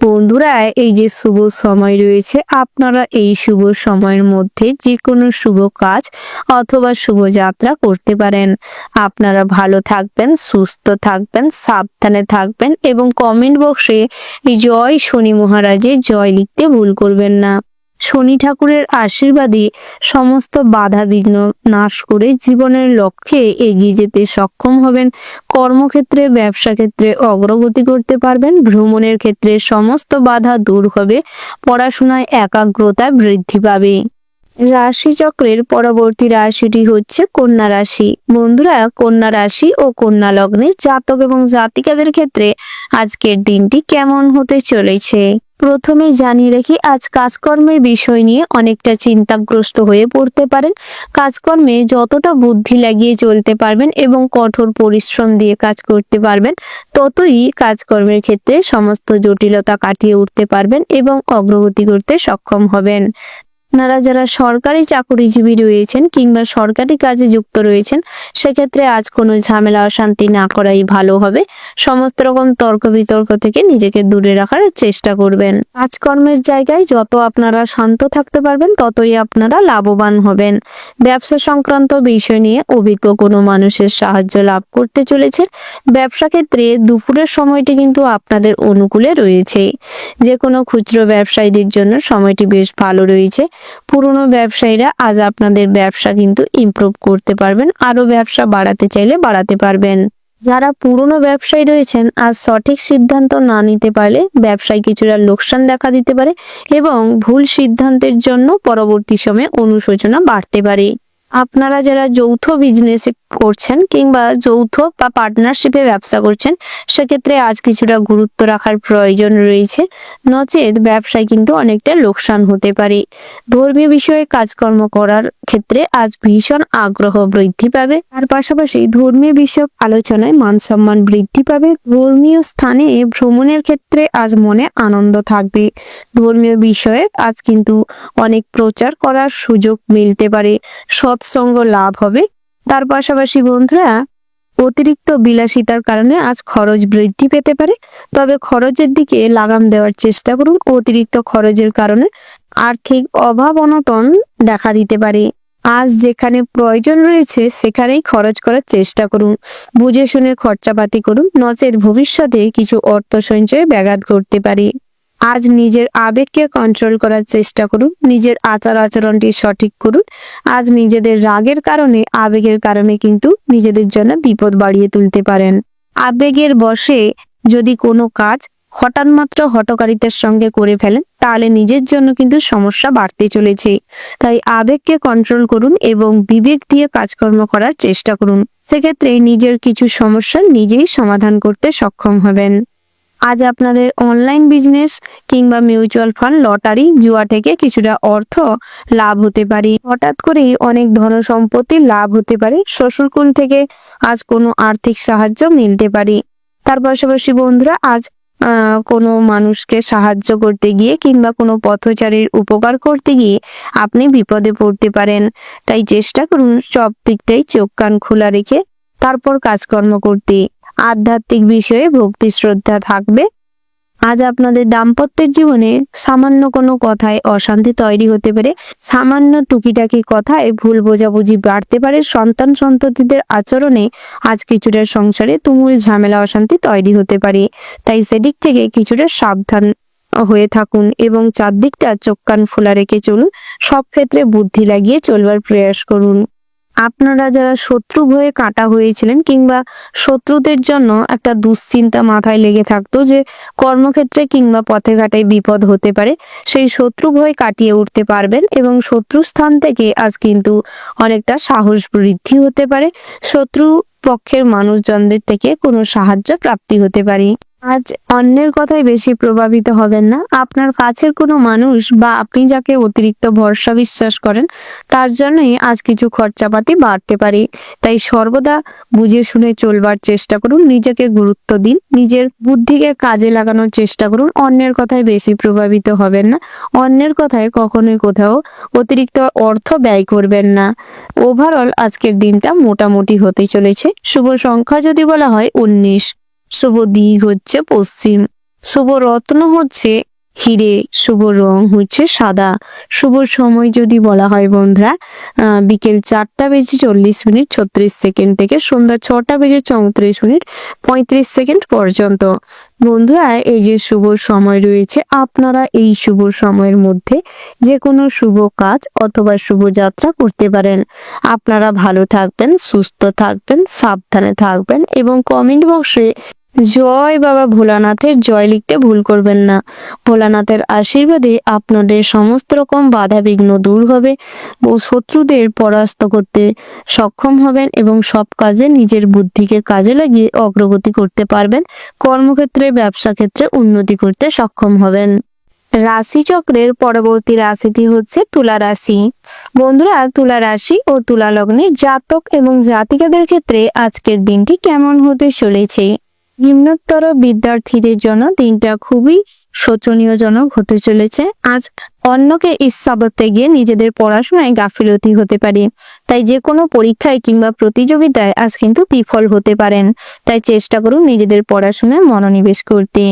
[SPEAKER 2] বন্ধুরা, এই যে শুভ সময় রয়েছে, আপনারা এই শুভ সময়ের মধ্যে যে কোনো শুভ কাজ অথবা শুভ যাত্রা করতে পারেন। আপনারা ভালো থাকবেন, সুস্থ থাকবেন, সাবধানে থাকবেন এবং কমেন্ট বক্সে জয় শনি মহারাজের জয় লিখতে ভুল করবেন না। শনি ঠাকুরের আশীর্বাদে সমস্ত বাধা বিঘ্ন নাশ করে জীবনের লক্ষ্যে এগিয়ে যেতে সক্ষম হবেন। কর্মক্ষেত্রে, ব্যবসা ক্ষেত্রে অগ্রগতি করতে পারবেন। ভ্রমণের ক্ষেত্রে সমস্ত বাধা দূর হবে। পড়াশোনায় একাগ্রতা বৃদ্ধি পাবে। রাশিচক্রের পরবর্তী রাশিটি হচ্ছে কন্যা রাশি। বন্ধুরা, কন্যা রাশি ও কন্যা লগ্নের জাতক এবং জাতিকাদের ক্ষেত্রে আজকের দিনটি কেমন হতে চলেছে। প্রথমে জানিয়ে রাখি, আজ কাজকর্মের বিষয় নিয়ে অনেকটা চিন্তাগ্রস্ত হয়ে পড়তে পারেন। কাজকর্মে যতটা বুদ্ধি লাগিয়ে চলতে পারবেন এবং কঠোর পরিশ্রম দিয়ে কাজ করতে পারবেন, ততই কাজকর্মের ক্ষেত্রে সমস্ত জটিলতা কাটিয়ে উঠতে পারবেন এবং অগ্রগতি করতে সক্ষম হবেন। আপনারা যারা সরকারি চাকরিজীবী রয়েছেন কিংবা সরকারি কাজে যুক্ত রয়েছেন, সেক্ষেত্রে আজ কোনো ঝামেলা অশান্তি না করাই ভালো হবে। সমস্ত রকম তর্ক বিতর্ক থেকে নিজেকে দূরে রাখার চেষ্টা করবেন। কাজকর্মের জায়গায় যত আপনারা শান্ত থাকতে পারবেন ততই আপনারা লাভবান হবেন। ব্যবসা সংক্রান্ত বিষয় নিয়ে অভিজ্ঞ কোনো মানুষের সাহায্য লাভ করতে চলেছেন। ব্যবসা ক্ষেত্রে দুপুরের সময়টি কিন্তু আপনাদের অনুকূলে রয়েছে। যে কোনো খুচরো ব্যবসায়ীদের জন্য সময়টি বেশ ভালো রয়েছে। পুরনো ব্যবসায়ীরা আজ আপনাদের ব্যবসা কিন্তু ইমপ্রুভ করতে পারবেন, আরো ব্যবসা বাড়াতে চাইলে বাড়াতে পারবেন। যারা পুরনো ব্যবসায়ী রয়েছেন আজ সঠিক সিদ্ধান্ত না নিতে পারলে ব্যবসায় কিছুটা লোকসান দেখা দিতে পারে এবং ভুল সিদ্ধান্তের জন্য পরবর্তী সময়ে অনুশোচনা বাড়তে পারে। আপনারা যারা যৌথ বিজনেস করছেন কিংবা যৌথ বা পার্টনারশিপে ব্যবসা করছেন, সেক্ষেত্রে আজ কিছুটা গুরুত্ব রাখার প্রয়োজন রয়েছে, নচেত ব্যবসায় কিন্তু অনেকটা লোকসান হতে পারে। ধর্মীয় বিষয়ে কাজকর্ম করার ক্ষেত্রে আজ ভীষণ আগ্রহ বৃদ্ধি পাবে। তার পাশাপাশি ধর্মীয় বিষয়ক আলোচনায় মান সম্মান বৃদ্ধি পাবে। ধর্মীয় স্থানে ভ্রমণের ক্ষেত্রে আজ মনে আনন্দ থাকবে। ধর্মীয় বিষয়ে আজ কিন্তু অনেক প্রচার করার সুযোগ মিলতে পারে, সৎসঙ্গ লাভ হবে। তার পাশাপাশি বন্ধুরা, অতিরিক্ত বিলাসিতার কারণে আজ খরচ বৃদ্ধি পেতে পারে, তবে খরচের দিকে লাগাম দেওয়ার চেষ্টা করুন। অতিরিক্ত খরচের কারণে আর্থিক অভাব অনটন দেখা দিতে পারে। আজ যেখানে প্রয়োজন রয়েছে সেখানেই খরচ করার চেষ্টা করুন। বুঝে শুনে খরচাপাতি করুন, নচেত ভবিষ্যতে কিছু অর্থ সঞ্চয়ে ব্যাঘাত ঘটতে পারে। আজ নিজের আবেগকে কন্ট্রোল করার চেষ্টা করুন, নিজের আচার আচরণটি সঠিক করুন। আজ নিজেদের রাগের কারণে, আবেগের কারণে কিন্তু নিজেদের জন্য বিপদ বাড়িয়ে তুলতে পারেন। আবেগের বশে যদি কোনো কাজ হঠাৎ মাত্র হঠকারিতার সঙ্গে করে ফেলেন, তাহলে নিজের জন্য কিন্তু সমস্যা বাড়তে চলেছে। তাই আবেগকে কন্ট্রোল করুন এবং বিবেক দিয়ে কাজকর্ম করার চেষ্টা করুন। সেক্ষেত্রে নিজের কিছু সমস্যা নিজেই সমাধান করতে সক্ষম হবেন। আজ আপনাদের অনলাইন বিজনেস কিংবা মিউচুয়াল ফান্ড, লটারি, জুয়া থেকে কিছুটা অর্থ লাভ হতে পারে। হঠাৎ করেই অনেক ধন সম্পত্তির লাভ হতে পারে। শ্বশুরকুল থেকে আজ কোনো আর্থিক সাহায্য মিলতে পারে। তার পাশাপাশি বন্ধুরা, আজ কোনো মানুষকে সাহায্য করতে গিয়ে কিংবা কোনো পথচারীর উপকার করতে গিয়ে আপনি বিপদে পড়তে পারেন। তাই চেষ্টা করুন সব দিকটাই চোখ কান খোলা রেখে তারপর কাজকর্ম করতে। আধ্যাত্মিক বিষয়ে ভক্তি শ্রদ্ধা থাকবে। আজ আপনাদের দাম্পত্যের জীবনে সামান্য কোনো কথায় অশান্তি তৈরি হতে পারে। সামান্য টুকিটাকি কথায় ভুল বোঝাবুঝি বাড়তে পারে। সন্তান সন্ততিদের আচরণে আজ কিছুটা সংসারে তুমুল ঝামেলা অশান্তি তৈরি হতে পারে। তাই সেদিক থেকে কিছুটা সাবধান হয়ে থাকুন এবং চারদিকটা চোখ কান খোলা রেখে চলুন। সব ক্ষেত্রে বুদ্ধি লাগিয়ে চলবার প্রয়াস করুন। আপনারা যারা শত্রু ভয়ে কাটা হয়েছিলেন কিংবা শত্রুদের জন্য একটা দুশ্চিন্তা মাথায় লেগে থাকতো যে কর্মক্ষেত্রে কিংবা পথে ঘাটে বিপদ হতে পারে, সেই শত্রু ভয় কাটিয়ে উঠতে পারবেন এবং শত্রু স্থান থেকে আজ কিন্তু অনেকটা সাহস বৃদ্ধি হতে পারে। শত্রু পক্ষের মানুষজনদের থেকে কোনো সাহায্য প্রাপ্তি হতে পারে। আজ অন্যের কথায় বেশি প্রভাবিত হবেন না। আপনার কাছের কোনো মানুষ বা আপনি যাকে অতিরিক্ত ভরসা বিশ্বাস করেন তার জন্যই আজ কিছু খরচাপাতি বাড়তে পারে। তাই সর্বদা বুঝে শুনে চলবার চেষ্টা করুন। নিজেকে গুরুত্ব দিন, নিজের বুদ্ধিকে কাজে লাগানোর চেষ্টা করুন। অন্যের কথায় বেশি প্রভাবিত হবেন না। অন্যের কথায় কখনোই কোথাও অতিরিক্ত অর্থ ব্যয় করবেন না। ওভারঅল আজকের দিনটা মোটামুটি হতে চলেছে। শুভ সংখ্যা যদি বলা হয় 19, শুভ দিক হচ্ছে পশ্চিম, শুভ রত্ন হচ্ছে হিরে, শুভ রং হচ্ছে সাদা। শুভ সময় যদি বলা হয় বন্ধুরা, বিকেল 4:40:36 থেকে সন্ধ্যা 6:34:35 পর্যন্ত। বন্ধুরা, এই যে শুভ সময় রয়েছে, আপনারা এই শুভ সময়ের মধ্যে যে কোনো শুভ কাজ অথবা শুভ যাত্রা করতে পারেন। আপনারা ভালো থাকবেন, সুস্থ থাকবেন, সাবধানে থাকবেন এবং কমেন্ট বক্সে জয় বাবা ভোলানাথের জয় লিখতে ভুল করবেন না। ভোলানাথের আশীর্বাদে আপনাদের সমস্ত রকম বাধা বিঘ্ন দূর হবে ও শত্রুদের পরাস্ত করতে সক্ষম হবেন এবং সব কাজে নিজের বুদ্ধিকে কাজে লাগিয়ে অগ্রগতি করতে পারবেন। কর্মক্ষেত্রে, ব্যবসা ক্ষেত্রে উন্নতি করতে সক্ষম হবেন। রাশিচক্রের পরবর্তী রাশিটি হচ্ছে তুলা রাশি। বন্ধুরা, তুলা রাশি ও তুলা লগ্নের জাতক এবং জাতিকাদের ক্ষেত্রে আজকের দিনটি কেমন হতে চলেছে নিম্নোত্তর বিদ্যার্থীদের জন্য দিনটা খুবই শোচনীয়জনক হতে চলেছে। আজ অন্যকে ঈর্ষা করতে গিয়ে নিজেদের পড়াশোনায় গাফিলতি হতে পারে। তাই যে কোনো পরীক্ষায় কিংবা প্রতিযোগিতায় আজ কিন্তু বিফল হতে পারেন। তাই চেষ্টা করুন নিজেদের পড়াশোনায় মনোনিবেশ করতে।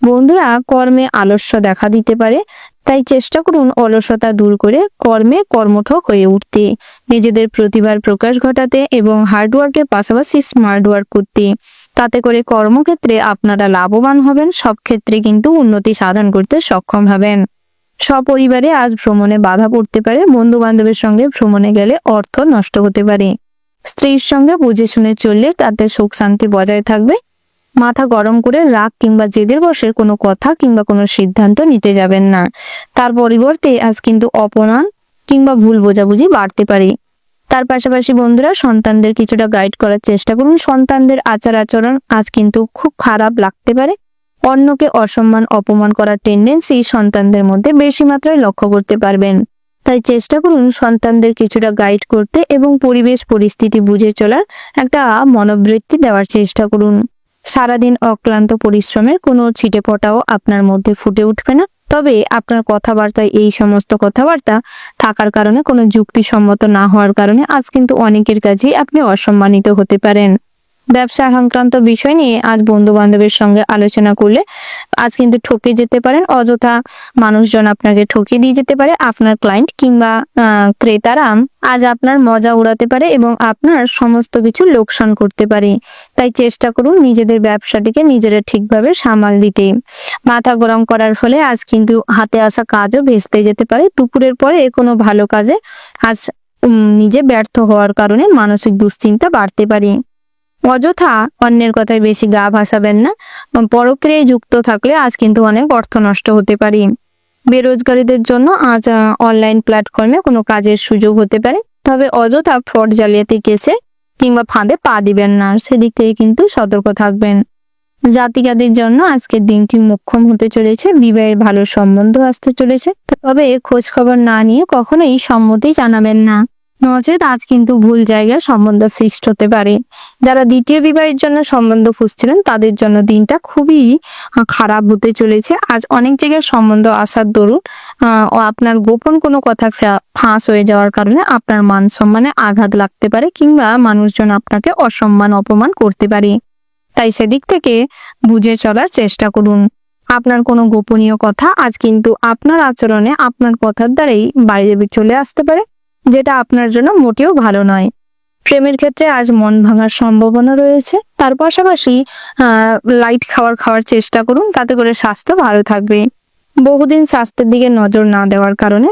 [SPEAKER 2] বন্ধুরা, কর্মে আলস্য দেখা দিতে পারে, তাই চেষ্টা করুন অলসতা দূর করে কর্মে কর্মঠ হয়ে উঠতে, নিজেদের প্রতিভার প্রকাশ ঘটাতে এবং হার্ডওয়ার্কের পাশাপাশি স্মার্ট ওয়ার্ক করতে। তাতে করে কর্মক্ষেত্রে আপনারা লাভবান হবেন, সব ক্ষেত্রে কিন্তু উন্নতি সাধন করতে সক্ষম হবেন। সপরিবারে আজ ভ্রমণে বাধা পড়তে পারে, বন্ধু বান্ধবের সঙ্গে ভ্রমণে গেলে অর্থ নষ্ট হতে পারে। স্ত্রীর সঙ্গে বুঝে শুনে চললে তাতে সুখ শান্তি বজায় থাকবে। মাথা গরম করে রাগ কিংবা জেদের বশে কোনো কথা কিংবা কোনো সিদ্ধান্ত নিতে যাবেন না। তার পরিবর্তে আজ কিন্তু অপমান কিংবা ভুল বোঝাবুঝি বাড়তে পারে। তার পাশাপাশি বন্ধুরা, সন্তানদের কিছুটা গাইড করার চেষ্টা করুন। সন্তানদের আচার আচরণ আজ কিন্তু খুব খারাপ লাগতে পারে। অন্যকে অসম্মান অপমান করার টেন্ডেন্সি সন্তানদের মধ্যে বেশি মাত্রায় লক্ষ্য করতে পারবেন। তাই চেষ্টা করুন সন্তানদের কিছুটা গাইড করতে এবং পরিবেশ পরিস্থিতি বুঝে চলার একটা মনোবৃত্তি দেওয়ার চেষ্টা করুন। সারাদিন অক্লান্ত পরিশ্রমের কোনো ছিটেফোঁটাও আপনার মধ্যে ফুটে উঠবে না। তবে আপনার কথাবার্তায় এই সমস্ত কথাবার্তা থাকার কারণে কোনো যুক্তিসম্মত না হওয়ার কারণে আজ কিন্তু অনেকের কাছেই আপনি অসম্মানিত হতে পারেন। ব্যবসা সংক্রান্ত বিষয় নিয়ে আজ বন্ধু বান্ধবের সঙ্গে আলোচনা করলে আজ কিন্তু ঠকে যেতে পারেন। অযথা মানুষজন আপনাকে ঠকে দিয়ে যেতে পারে। আপনার ক্লায়েন্ট কিংবা ক্রেতারা আজ আপনার মজা উড়াতে পারে এবং আপনার সমস্ত কিছু লোকসান করতে পারে। তাই চেষ্টা করুন নিজেদের ব্যবসাটিকে নিজেরা ঠিকভাবে সামাল দিতে। মাথা গরম করার ফলে আজ কিন্তু হাতে আসা কাজও ভেস্তে যেতে পারে। দুপুরের পরে কোনো ভালো কাজে আজ নিজে ব্যর্থ হওয়ার কারণে মানসিক দুশ্চিন্তা বাড়তে পারে। অযথা অন্যের কথায় বেশি গা ভাসাবেন না। পরক্রিয়ায় যুক্ত থাকলে আজ কিন্তু অনেক অর্থ নষ্ট হতে পারে। বেরোজগারীদের জন্য আজ অনলাইন প্ল্যাটফর্মে কোনো কাজের সুযোগ হতে পারে। তবে অযথা ফ্রড জালিয়াতি কেসে কিংবা ফাঁদে পা দিবেন না, সেদিক থেকে কিন্তু সতর্ক থাকবেন। জাতিকাদের জন্য আজকের দিনটি মোক্ষম হতে চলেছে। বিবাহের ভালো সম্বন্ধ আসতে চলেছে, তবে খোঁজ খবর না নিয়ে কখনোই সম্মতি জানাবেন না, নচেত আজ কিন্তু ভুল জায়গায় সম্বন্ধ ফিক্সড হতে পারে। যারা দ্বিতীয় বিবাহের জন্য সম্বন্ধ খুঁজছিলেন তাদের জন্য দিনটা খুবই খারাপ হতে চলেছে। আজ অনেক জায়গায় সম্বন্ধ আসার দরুন আপনার গোপন কোনো কথা ফাঁস হয়ে যাওয়ার কারণে আপনার মান সম্মানে আঘাত লাগতে পারে কিংবা মানুষজন আপনাকে অসম্মান অপমান করতে পারে। তাই সেদিক থেকে বুঝে চলার চেষ্টা করুন। আপনার কোনো গোপনীয় কথা আজ কিন্তু আপনার আচরণে আপনার কথার দ্বারাই বাইরে চলে আসতে পারে, যেটা আপনার জন্য মোটেও ভালো নয়। প্রেমের ক্ষেত্রে আজ মন ভাঙার সম্ভাবনা রয়েছে। তার পাশাপাশি লাইট খাওয়ার চেষ্টা করুন, তাতে করে স্বাস্থ্য ভালো থাকবে। বহুদিন স্বাস্থ্যের দিকে নজর না দেওয়ার কারণে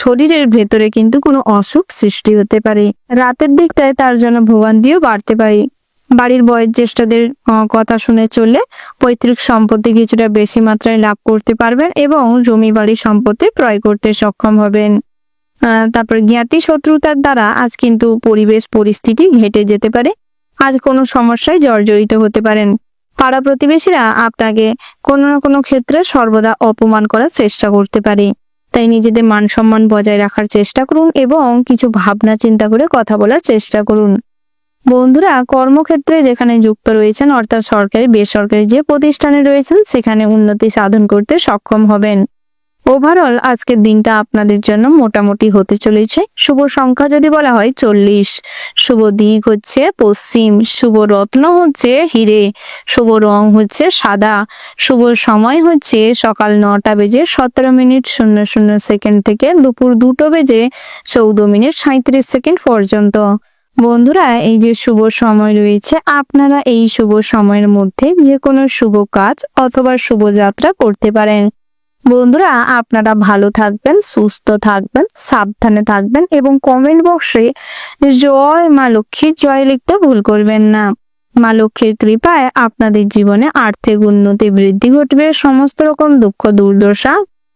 [SPEAKER 2] শরীরের ভেতরে কিন্তু কোনো অসুখ সৃষ্টি হতে পারে। রাতের দিকটায় তার জন্য ভোগান্তিও বাড়তে পারে। বাড়ির বয়োজ্যেষ্ঠদের কথা শুনে চললে পৈতৃক সম্পত্তি কিছুটা বেশি মাত্রায় লাভ করতে পারবেন এবং জমি বাড়ি সম্পত্তি ক্রয় করতে সক্ষম হবেন। তারপর জ্ঞাতি শত্রুতার দ্বারা আজ কিন্তু পরিবেশ পরিস্থিতি ঘেটে যেতে পারে। আজ কোনো সমস্যায় জর্জরিত হতে পারেন। পাড়া প্রতিবেশীরা আপনাকে কোনো না কোনো ক্ষেত্রে সর্বদা অপমান করার চেষ্টা করতে পারে। তাই নিজেদের মান সম্মান বজায় রাখার চেষ্টা করুন এবং কিছু ভাবনা চিন্তা করে কথা বলার চেষ্টা করুন। বন্ধুরা, কর্মক্ষেত্রে যেখানে যুক্ত রয়েছেন অর্থাৎ সরকারি বেসরকারি যে প্রতিষ্ঠানে রয়েছেন সেখানে উন্নতি সাধন করতে সক্ষম হবেন। ওভারঅল আজকের দিনটা আপনাদের জন্য মোটামুটি হতে চলেছে। শুভ সংখ্যা যদি বলা হয় 40, শুভ দিক হচ্ছে পশ্চিম, শুভ রত্ন হচ্ছে হিরে, শুভ রং হচ্ছে সাদা, শুভ সময় হচ্ছে সকাল 9:17:00 থেকে দুপুর 2:14:37 পর্যন্ত। বন্ধুরা, এই যে শুভ সময় রয়েছে, আপনারা এই শুভ সময়ের মধ্যে যে কোনো শুভ কাজ অথবা শুভ যাত্রা করতে পারেন। বন্ধুরা, আপনারা ভালো থাকবেন, সুস্থ থাকবেন, সাবধানে থাকবেন এবং কমেন্ট বক্সে জয় মা লক্ষ্মীর জয় লিখতে ভুল করবেন না। মা লক্ষ্মীর কৃপায় আপনাদের জীবনে আর্থিক উন্নতি বৃদ্ধি ঘটবে। সমস্ত রকম দুঃখ দুর্দশা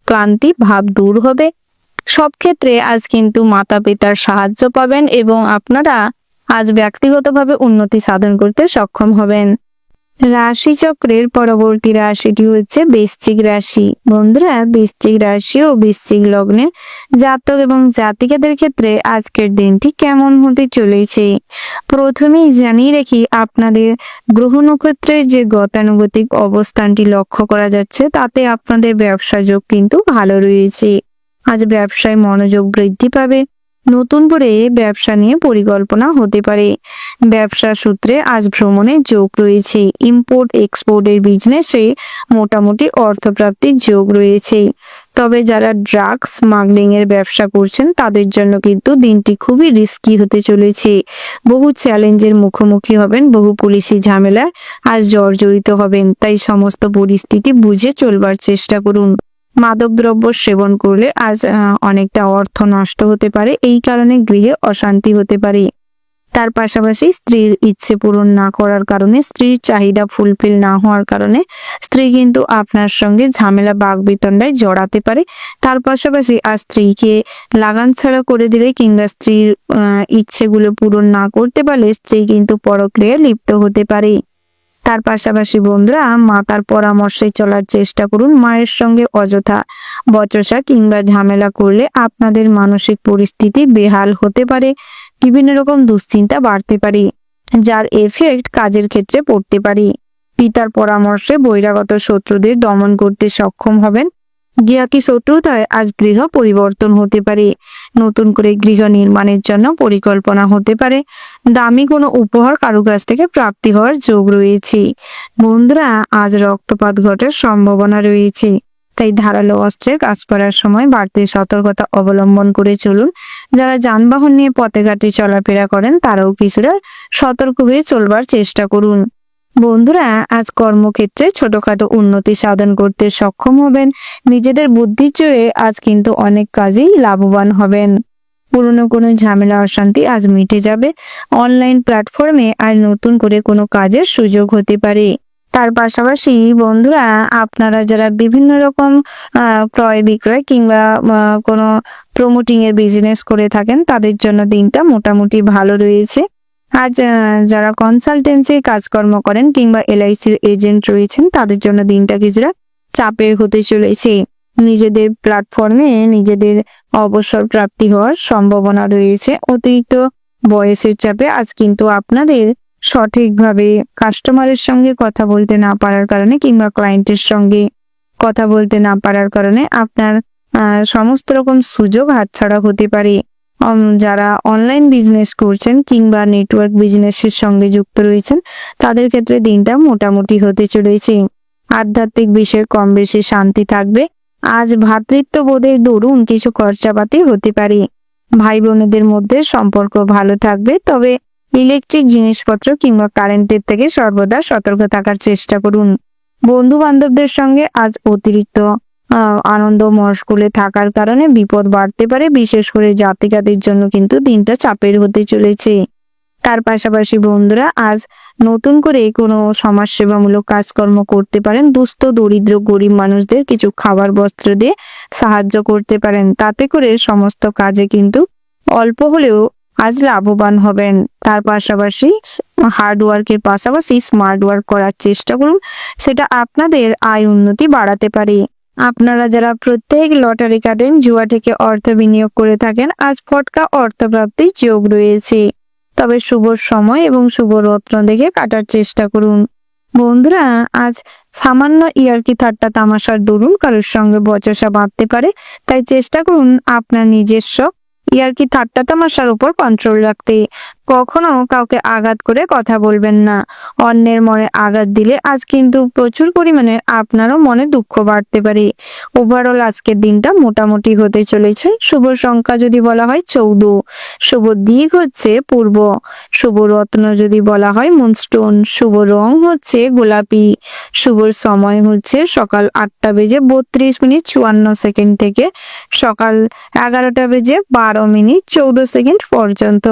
[SPEAKER 2] ক্লান্তি ভাব দূর হবে। সব ক্ষেত্রে আজ কিন্তু মাতা পিতার সাহায্য পাবেন এবং আপনারা আজ ব্যক্তিগতভাবে উন্নতি সাধন করতে সক্ষম হবেন।
[SPEAKER 1] রাশিচক্রের পরবর্তী রাশিটি হচ্ছে বৃশ্চিক রাশি। বন্ধুরা, বৃশ্চিক রাশি ও বৃশ্চিক লগ্নের জাতক এবং জাতিকাদের ক্ষেত্রে আজকের দিনটি কেমন হতে চলেছে প্রথমেই জানিয়ে রাখি, আপনাদের গ্রহ নক্ষত্রের যে গতানুগতিক অবস্থানটি লক্ষ্য করা যাচ্ছে তাতে আপনাদের ব্যবসা যোগ কিন্তু ভালো রয়েছে। আজ ব্যবসায় মনোযোগ বৃদ্ধি পাবে, নতুন করে ব্যবসা নিয়ে পরিকল্পনা হতে পারে। ব্যবসা সূত্রে আজ ভ্রমণের যোগ রয়েছে। ইম্পোর্ট এক্সপোর্টের বিজনেসে মোটামুটি অর্থপ্রাপ্তির যোগ রয়েছে। তবে যারা ড্রাগস স্মাগলিং এর ব্যবসা করছেন তাদের জন্য কিন্তু দিনটি খুবই রিস্কি হতে চলেছে। বহু চ্যালেঞ্জের মুখোমুখি হবেন, বহু পুলিশি ঝামেলায় আজ জর্জরিত হবেন। তাই সমস্ত পরিস্থিতি বুঝে চলবার চেষ্টা করুন। মাদকদ্রব্য সেবন করলে আজ অনেকটা অর্থ নষ্ট হতে পারে, এই কারণে গৃহে অশান্তি হতে পারে। তার পাশাপাশি স্ত্রীর ইচ্ছে পূরণ না করার কারণে, স্ত্রীর চাহিদা ফুলফিল না হওয়ার কারণে স্ত্রী কিন্তু আপনার সঙ্গে ঝামেলা বাকবিতণ্ডায় জড়াতে পারে। তার পাশাপাশি আজ স্ত্রীকে লাগান ছাড়া করে দিলে কিংবা স্ত্রীর ইচ্ছেগুলো পূরণ না করতে পারলে স্ত্রী কিন্তু পরক্রিয়ায় লিপ্ত হতে পারে। তার পাশাপাশি বন্ধুরা, মাতার পরামর্শে চলার চেষ্টা করুন। মায়ের সঙ্গে অযথা বচসা কিংবা ঝামেলা করলে আপনাদের মানসিক পরিস্থিতি বেহাল হতে পারে, বিভিন্ন রকম দুশ্চিন্তা বাড়তে পারে, যার এফেক্ট কাজের ক্ষেত্রে পড়তে পারে। পিতার পরামর্শে বহিরাগত শত্রুদের দমন করতে সক্ষম হবেন। জ্ঞাতি শত্রুতায় আজ গৃহ পরিবর্তন হতে পারে। নতুন করে গৃহ নির্মাণের জন্য পরিকল্পনা হতে পারে। দামি কোনো উপহার কারো কাছ থেকে প্রাপ্তি হওয়ার যোগ রয়েছে। বন্ধুরা, আজ রক্তপাত ঘটার সম্ভাবনা রয়েছে, তাই ধারালো অস্ত্রের কাজ করার সময় বাড়তি সতর্কতা অবলম্বন করে চলুন। যারা যানবাহন নিয়ে পথে ঘাটে চলাফেরা করেন তারাও কিছুটা সতর্ক হয়ে চলবার চেষ্টা করুন। বন্ধুরা, আজ কর্মক্ষেত্রে ছোটখাটো উন্নতি সাধন করতে সক্ষম হবেন। নিজেদের বুদ্ধির জোরে আজ কিন্তু অনেক কাজেই লাভবান হবেন। পুরনো কোনো ঝামেলা অশান্তি আজ মিটে যাবে। অনলাইন প্ল্যাটফর্মে আজ নতুন করে কোনো কাজের সুযোগ হতে পারে। তার পাশাপাশি বন্ধুরা, আপনারা যারা বিভিন্ন রকম ক্রয় বিক্রয় কিংবা কোনো প্রমোটিং এর বিজনেস করে থাকেন তাদের জন্য দিনটা মোটামুটি ভালো রয়েছে। আজ যারা কনসালটেন্সি কাজকর্ম করেন কিংবা এলআইসির এজেন্ট রয়েছেন তাদের জন্য দিনটা কিছুটা চাপের হতে চলেছে। নিজেদের প্ল্যাটফর্মে নিজেদের অবসর প্রাপ্তি হওয়ার সম্ভাবনা রয়েছে। অতিরিক্ত বয়সের চাপে আজ কিন্তু আপনাদের সঠিকভাবে কাস্টমারের সঙ্গে কথা বলতে না পারার কারণে কিংবা ক্লায়েন্টের সঙ্গে কথা বলতে না পারার কারণে আপনার সমস্ত রকম সুযোগ হাতছাড়া হতে পারে। যারা অনলাইন বিজনেস করছেন কিংবা নেটওয়ার্ক বিজনেসের সঙ্গে যুক্ত রয়েছেন তাদের ক্ষেত্রে দিনটা মোটামুটি হতে চলেছে। আধ্যাত্মিক বিষয়ে কম বেশি শান্তি থাকবে। আজ ভ্রাতৃত্ববোধের দরুন কিছু খরচাপাতি হতে পারে। ভাই বোনেদের মধ্যে সম্পর্ক ভালো থাকবে, তবে ইলেকট্রিক জিনিসপত্র কিংবা কারেন্টের থেকে সর্বদা সতর্ক থাকার চেষ্টা করুন। বন্ধু বান্ধবদের সঙ্গে আজ অতিরিক্ত আনন্দ মশগুলে থাকার কারণে বিপদ বাড়তে পারে। বিশেষ করে জাতিকাদের জন্য কিন্তু দিনটা চাপের হতে চলেছে। তার পাশাপাশি বন্ধুরা, আজ নতুন করে কোনো সমাজসেবামূলক কাজকর্ম করতে পারেন। দুস্থ দরিদ্র গরিব মানুষদের কিছু খাবার বস্ত্র দিয়ে সাহায্য করতে পারেন। তাতে করে সমস্ত কাজে কিন্তু অল্প হলেও আজ লাভবান হবেন। তার পাশাপাশি হার্ড ওয়ার্কের পাশাপাশি স্মার্ট ওয়ার্ক করার চেষ্টা করুন, সেটা আপনাদের আয় উন্নতি বাড়াতে পারে। আপনারা যারা প্রত্যেক লটারি কাটেন, জুয়া থেকে অর্থ বিনিয়োগ করে থাকেন, আজ ফটকা অর্থপ্রাপ্তির যোগ রয়েছে। তবে শুভ সময় এবং শুভ রত্ন দেখে কাটার চেষ্টা করুন। বন্ধুরা, আজ সামান্য ইয়ার্কি ঠাট্টা তামাশার দরুন কারোর সঙ্গে বচসা বাঁধতে পারে, তাই চেষ্টা করুন আপনার নিজস্ব ইয়ার্কি ঠাট্টা তামাশার উপর কন্ট্রোল রাখতে। কখনো কাউকে আঘাত করে কথা বলবেন না। অন্যের মনে আঘাত দিলে আজ কিন্তু প্রচুর পরিমাণে আপনারও মনে দুঃখ বাড়তে পারে। ওভারঅল আজকের দিনটা মোটামুটি হতে চলেছে। শুভ সংখ্যা যদি বলা হয় 14, শুভ দিক হচ্ছে পূর্ব, শুভ রত্ন যদি বলা হয় মুনস্টোন, শুভ রং হচ্ছে গোলাপি, শুভ সময় হচ্ছে সকাল 8:32:54 থেকে সকাল 11:12:14 পর্যন্ত।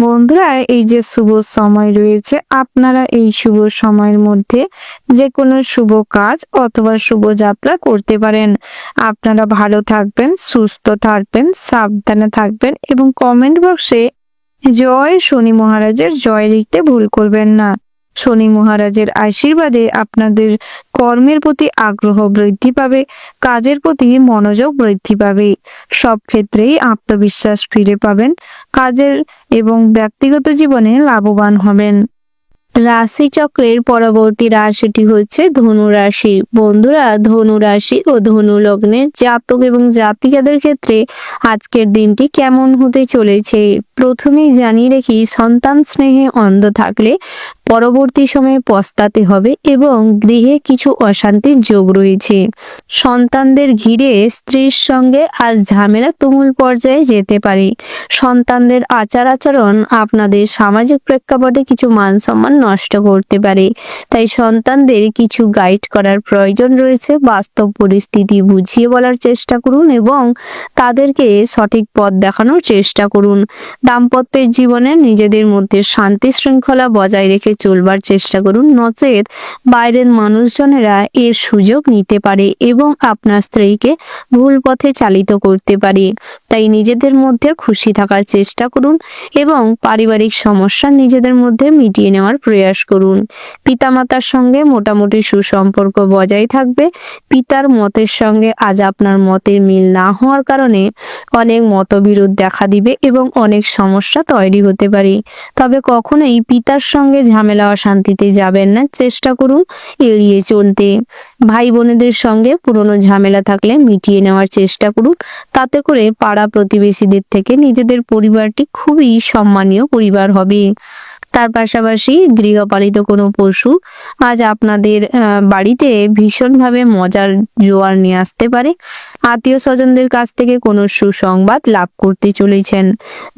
[SPEAKER 1] বন্ধুরা, এই যে শুভ সময় রয়েছে, আপনারা এই শুভ সময়ের মধ্যে যে কোনো শুভ কাজ অথবা শুভ যাত্রা করতে পারেন। আপনারা ভালো থাকবেন, সুস্থ থাকবেন, সাবধানে থাকবেন এবং কমেন্ট বক্সে জয় শনি মহারাজের জয় লিখতে ভুল করবেন না। শনি মহারাজের আশীর্বাদে আপনাদের কর্মের প্রতি আগ্রহ বৃদ্ধি পাবে, কাজের প্রতি মনোযোগ বৃদ্ধি পাবে, সব ক্ষেত্রেই আত্মবিশ্বাস ফিরে পাবেন, কাজের এবং ব্যক্তিগত জীবনে লাভবান হবেন।
[SPEAKER 2] রাশিচক্রের পরবর্তী রাশিটি হচ্ছে ধনু রাশি। বন্ধুরা, ধনু রাশি ও ধনু লগ্নের জাতক এবং জাতিকাদের ক্ষেত্রে আজকের দিনটি কেমন হতে চলেছে প্রথমেই জানিয়ে রেখি, সন্তান স্নেহে অন্ধ থাকলে পরবর্তী সময়ে পস্তাতে হবে এবং গৃহে কিছু অশান্তির যোগ রয়েছে। সন্তানদের ঘিরে স্ত্রীর সঙ্গে আজ ঝামেলা তুমুল পর্যায়ে যেতে পারে। সন্তানদের আচার আচরণ আপনাদের সামাজিক প্রেক্ষাপটে কিছু মান সম্মান নষ্ট করতে পারে, তাই সন্তানদের কিছু গাইড করার প্রয়োজন রয়েছে। বাস্তব পরিস্থিতি বুঝিয়ে বলার চেষ্টা করুন এবং তাদেরকে সঠিক পথ দেখানোর চেষ্টা করুন। দাম্পত্যের জীবনে নিজেদের মধ্যে শান্তি শৃঙ্খলা বজায় রেখে চলবার চেষ্টা করুন, নচেত বাইরের মানুষজনেরা এর সুযোগ নিতে পারে এবং আপনার স্ত্রীকে ভুল পথে চালিত করতে পারে। তাই নিজেদের মধ্যে খুশি থাকার চেষ্টা করুন এবং পারিবারিক সমস্যা নিজেদের মধ্যে মিটিয়ে নেওয়ার প্রয়াস করুন। পিতামাতার সঙ্গে মোটামুটি সুসম্পর্ক বজায় থাকবে। পিতার মতের সঙ্গে আজ আপনার মতের মিল না হওয়ার কারণে অনেক মতবিরোধ দেখা দিবে এবং অনেক সমস্যা তৈরি হতে পারে। তবে কখনোই পিতার সঙ্গে ঝামেলা অশান্তিতে যাবেন না, চেষ্টা করুন এড়িয়ে চলতে। ভাই বোনেদের সঙ্গে পুরনো ঝামেলা থাকলে মিটিয়ে নেওয়ার চেষ্টা করুন, তাতে করে পাড়া প্রতিবেশীদের থেকে নিজেদের পরিবারটি খুবই সম্মানীয় পরিবার হবে। তার পাশাপাশি গৃহপালিত কোনো পশু আজ আপনাদের বাড়িতে ভীষণভাবে মজার জোয়ার নিয়ে আসতে পারে। আত্মীয় স্বজনদের কাছ থেকে কোনো সুসংবাদ লাভ করতে চলেছেন।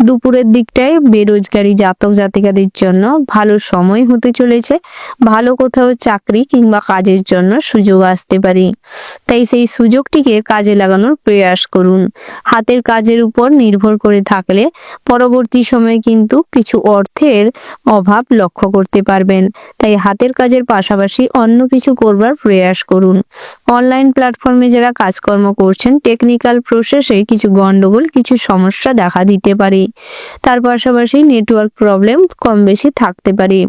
[SPEAKER 2] দুপুরের দিকটায় বেরোজগারি জাতক জাতিকাদের জন্য ভালো সময় হতে চলেছে। ভালো কোথাও চাকরি কিংবা কাজের জন্য সুযোগ আসতে পারে, তাই সেই সুযোগটিকে কাজে লাগানোর প্রয়াস করুন। হাতের কাজের উপর নির্ভর করে থাকলে পরবর্তী সময়ে কিন্তু কিছু অর্থের অভাব লক্ষ্য করতে পারবেন, তাই হাতের কাজের পাশাপাশি অন্য কিছু করবার প্রয়াস করুন। অনলাইন প্ল্যাটফর্মে যারা কাজকর্ম করছেন, টেকনিক্যাল প্রসেসে কিছু গন্ডগোল, কিছু সমস্যা দেখা দিতে পারে। তার পাশাপাশি নেটওয়ার্ক প্রবলেম কম বেশি থাকতে পারে।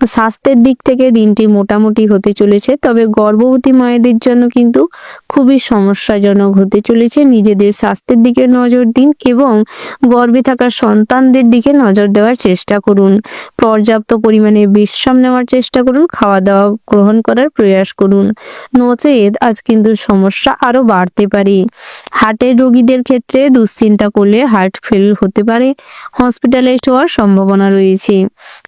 [SPEAKER 2] স্বাস্থ্যের দিক থেকে দিনটি মোটামুটি হতে চলেছে, তবে গর্ভবতী মায়েদের জন্য কিন্তু খুবই সমস্যাজনক হতে চলেছে। নিজেদের স্বাস্থ্যের দিকে নজর দিন এবং গর্ভে থাকা সন্তানদের দিকে নজর দেওয়ার চেষ্টা করুন। পর্যাপ্ত পরিমাণে বিশ্রাম নেওয়ার চেষ্টা করুন, খাওয়া দাওয়া গ্রহণ করার প্রয়াস করুন, নচেত আজ কিন্তু সমস্যা আরো বাড়তে পারে। হার্টের রোগীদের ক্ষেত্রে দুশ্চিন্তা করলে হার্ট ফেল হতে পারে, হসপিটালাইজড হওয়ার সম্ভাবনা রয়েছে।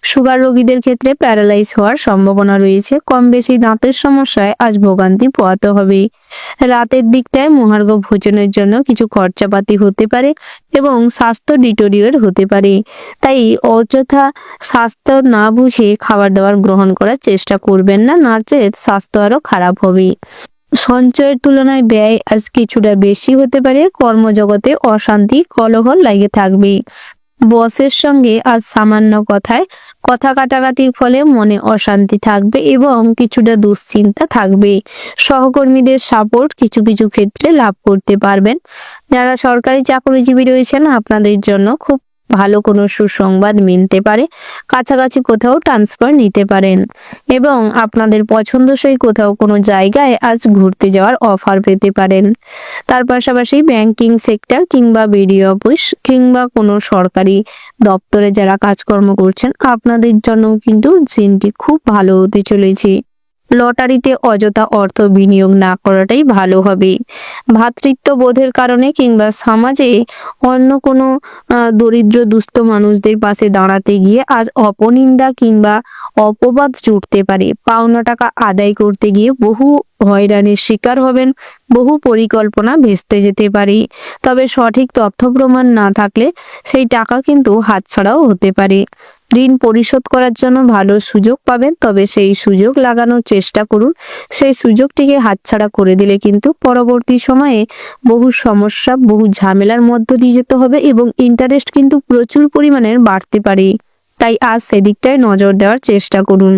[SPEAKER 2] সুগার রোগীদের ক্ষেত্রে প্যারালাইজ হওয়ার সম্ভাবনা রয়েছে। কম বেশি দাঁতের সমস্যায় আজ ভোগান্তি পোহাতে হবে। রাতের দিকটায় মহার্ঘ ভোজনের জন্য কিছু খরচাপাতি হতে পারে এবং স্বাস্থ্য ডিটোরিয়েট হতে পারে, তাই অযথা স্বাস্থ্য না বুঝে খাবার দাবার গ্রহণ করার চেষ্টা করবেন না, নচেত স্বাস্থ্য আরো খারাপ হবে। সঞ্চয়ের তুলনায় ব্যয় আজ কিছুটা বেশি হতে পারে। কর্মজগতে অশান্তি কলহ লাগে থাকবে। বসের সঙ্গে আজ সামান্য কথা কাটাকাটির ফলে মনে অশান্তি থাকবে এবং কিছুটা দুশ্চিন্তা থাকবে। সহকর্মীদের সাপোর্ট কিছু কিছু ক্ষেত্রে লাভ করতে পারবেন। যারা সরকারি চাকরিজীবী রয়েছেন, আপনাদের জন্য খুব ভালো কোনো সুসংবাদ মিলতে পারে। কাছাকাছি কোথাও ট্রান্সফার নিতে পারেন এবং আপনাদের পছন্দসই কোথাও কোনো জায়গায় আজ ঘুরতে যাওয়ার অফার পেতে পারেন। তার পাশাপাশি ব্যাংকিং সেক্টর কিংবা বিডিও অফিস কিংবা কোনো সরকারি দপ্তরে যারা কাজকর্ম করছেন, আপনাদের জন্য কিন্তু দিনটি খুব ভালো হতে চলেছে। লটারিতে অযথা অর্থ বিনিয়োগ না করাটাই ভালো হবে। ভ্রাতৃত্ববোধের কারণে কিংবা সমাজে অন্য কোনো দরিদ্র দুস্থ মানুষদের পাশে দাঁড়াতে গিয়ে আজ অপনিন্দা কিংবা অপবাদ জুটতে পারে। পাওনা টাকা আদায় করতে গিয়ে বহু হয়রানির শিকার হবেন, বহু পরিকল্পনা ভেস্তে যেতে পারে। তবে সঠিক তথ্য প্রমাণ না থাকলে সেই টাকা কিন্তু হাতছাড়াও হতে পারে। ঋণ পরিশোধ করার জন্য ভালো সুযোগ পাবেন, তবে সেই সুযোগ লাগানোর চেষ্টা করুন। সেই সুযোগটিকে হাতছাড়া করে দিলে কিন্তু পরবর্তী সময়ে বহু সমস্যা, বহু ঝামেলার মধ্য দিয়ে যেতে হবে এবং ইন্টারেস্ট কিন্তু প্রচুর পরিমাণের বাড়তে পারে। তাই আজ সেদিকটায় নজর দেওয়ার চেষ্টা করুন।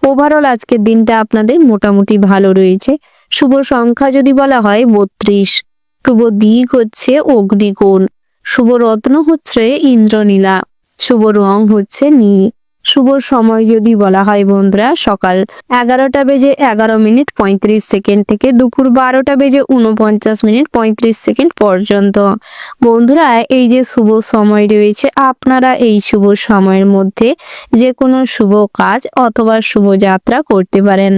[SPEAKER 2] ওভারঅল আজকের দিনটা আপনাদের মোটামুটি ভালো রয়েছে। শুভ সংখ্যা যদি বলা হয় 32, শুভ দিক হচ্ছে অগ্নিকোণ, শুভ রত্ন হচ্ছে ইন্দ্রনীলা, শুভ রং হচ্ছে নীল, শুভ সময় যদি বলা হয় বন্ধুরা, সকাল 11:11:35 থেকে দুপুর 12:49 পর্যন্ত। বন্ধুরা, এই যে শুভ সময় রয়েছে, আপনারা এই শুভ সময়ের মধ্যে যে কোনো শুভ কাজ অথবা শুভ যাত্রা করতে পারেন।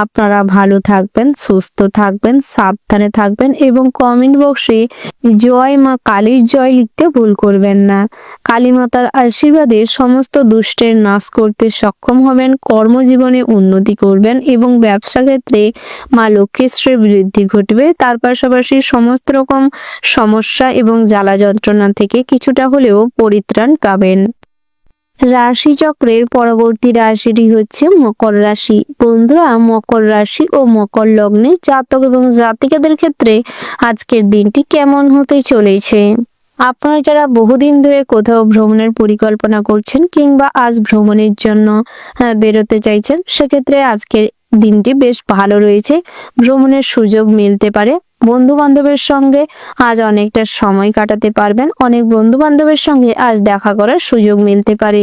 [SPEAKER 2] আপনারা ভালো থাকবেন, সুস্থ থাকবেন, সাবধানে থাকবেন এবং কমেন্ট বক্সে জয় মা কালীর জয় লিখতে ভুল করবেন না। কালী মাতার আশীর্বাদে সমস্ত দুষ্টের নাশ করতে সক্ষম হবেন, কর্মজীবনে উন্নতি করবেন এবং ব্যবসা ক্ষেত্রে মা লক্ষ্মীশ্রীর বৃদ্ধি ঘটবে। তার পাশাপাশি সমস্ত রকম সমস্যা এবং জ্বালা যন্ত্রণা থেকে কিছুটা হলেও পরিত্রাণ পাবেন। রাশিচক্রের পরবর্তী রাশিটি হচ্ছে মকর রাশি। বন্ধুরা, মকর রাশি ও মকর লগ্নে জাতক এবং জাতিকাদের ক্ষেত্রে আজকের দিনটি কেমন হতে চলেছে? আপনারা যারা বহুদিন ধরে কোথাও ভ্রমণের পরিকল্পনা করছেন কিংবা আজ ভ্রমণের জন্য বেরোতে চাইছেন, সেক্ষেত্রে আজকের দিনটি বেশ ভালো রয়েছে। ভ্রমণের সুযোগ মিলতে পারে। বন্ধু বান্ধবের সঙ্গে আজ অনেকটা সময় কাটাতে পারবেন। অনেক বন্ধু বান্ধবের সঙ্গে আজ দেখা করার সুযোগ মিলতে পারে।